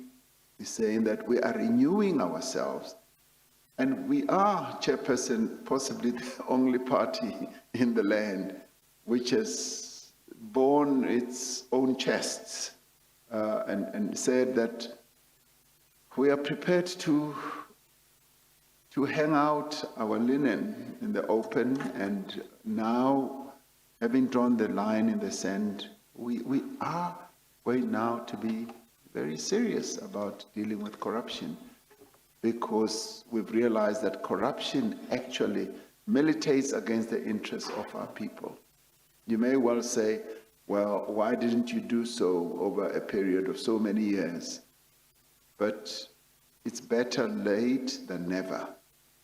S3: is saying that we are renewing ourselves, and we are, Chairperson, possibly the only party in the land which has borne its own chests and said that we are prepared to hang out our linen in the open, and now, having drawn the line in the sand, we are going now to be very serious about dealing with corruption, because we've realized that corruption actually militates against the interests of our people. You may well say, well, why didn't you do so over a period of so many years? But it's better late than never.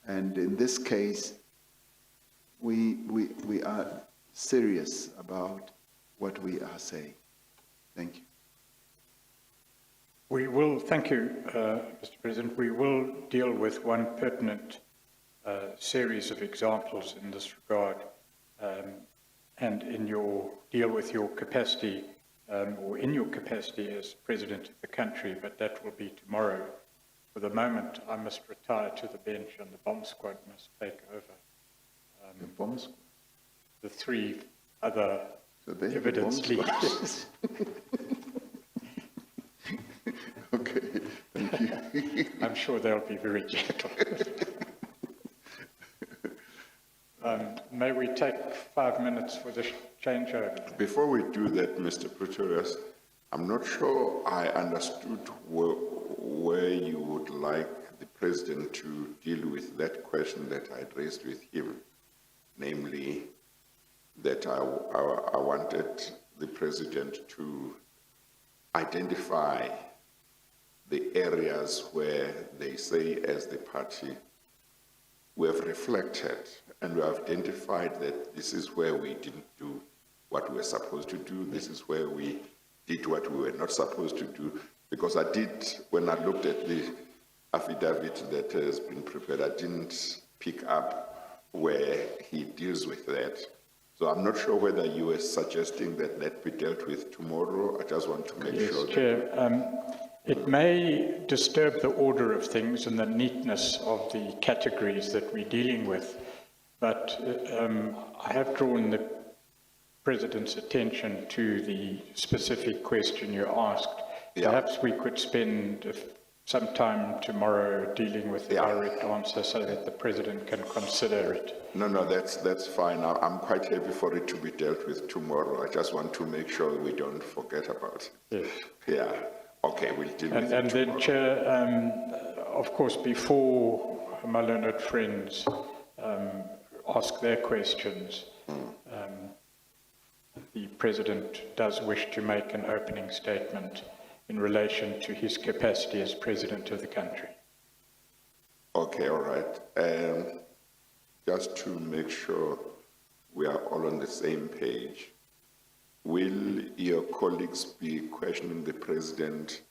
S3: And in this case, we are serious about what we are saying. Thank you.
S4: We will, thank you, Mr. President. We will deal with one pertinent series of examples in this regard, and in your deal with your capacity, or in your capacity as President of the country, but that will be tomorrow. For the moment, I must retire to the bench, and the bomb squad must take over.
S3: The bomb squad?
S4: The three other
S3: So
S4: evidence leaders.
S3: Okay, thank you.
S4: I'm sure they'll be very gentle. May we take 5 minutes for the changeover?
S2: Before we do that, Mr. Pretorius, I'm not sure I understood where you would like the President to deal with that question that I raised with him, namely that I wanted the President to identify the areas where they say, as the party, we have reflected and we have identified that this is where we didn't do what we were supposed to do, this is where we did what we were not supposed to do. Because I did, when I looked at the affidavit that has been prepared, I didn't pick up where he deals with that. So I'm not sure whether you were suggesting that that be dealt with tomorrow. I just want to make sure.
S4: Chair, it may disturb the order of things and the neatness of the categories that we're dealing with, but I have drawn the President's attention to the specific question you asked.
S2: Yeah.
S4: Perhaps we could spend some time tomorrow dealing with the direct answer so that the President can consider it.
S2: No, that's fine. I'm quite happy for it to be dealt with tomorrow. I just want to make sure we don't forget about it.
S4: Yes.
S2: Yeah. Okay, we'll deal with it
S4: And then,
S2: tomorrow.
S4: Chair, of course, before my learned friends ask their questions, the President does wish to make an opening statement in relation to his capacity as President of the country.
S2: Okay, all right. Just to make sure we are all on the same page, will your colleagues be questioning the President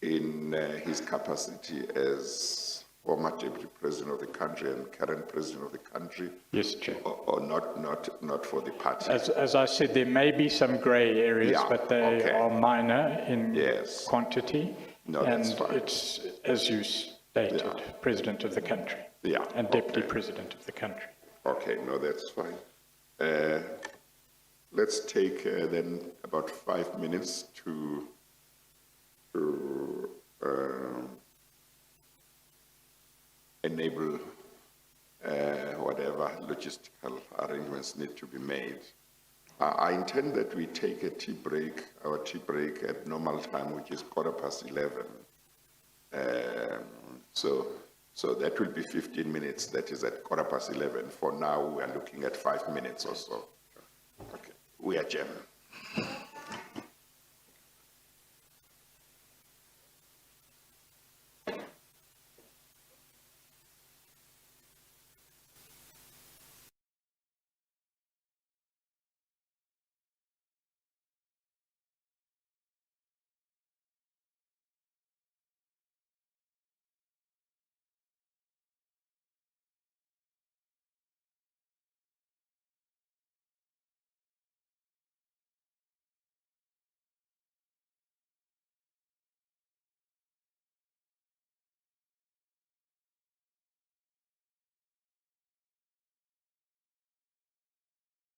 S2: in his capacity as former Deputy President of the country and current President of the country?
S4: Yes, Chair.
S2: Or not for the party?
S4: As I said, there may be some grey areas,
S2: Yeah,
S4: but they
S2: okay.
S4: are minor in
S2: Yes.
S4: quantity.
S2: No, that's
S4: And
S2: fine.
S4: it's, as you stated,
S2: Yeah.
S4: President of the country.
S2: Yeah,
S4: And Deputy
S2: okay.
S4: President of the country.
S2: Okay, no, that's fine. Let's take then about 5 minutes to enable whatever logistical arrangements need to be made. I intend that we take a tea break, our tea break at normal time, which is 11:15. So that will be 15 minutes. That is at 11:15. For now, we are looking at 5 minutes or so. Okay, we adjourn.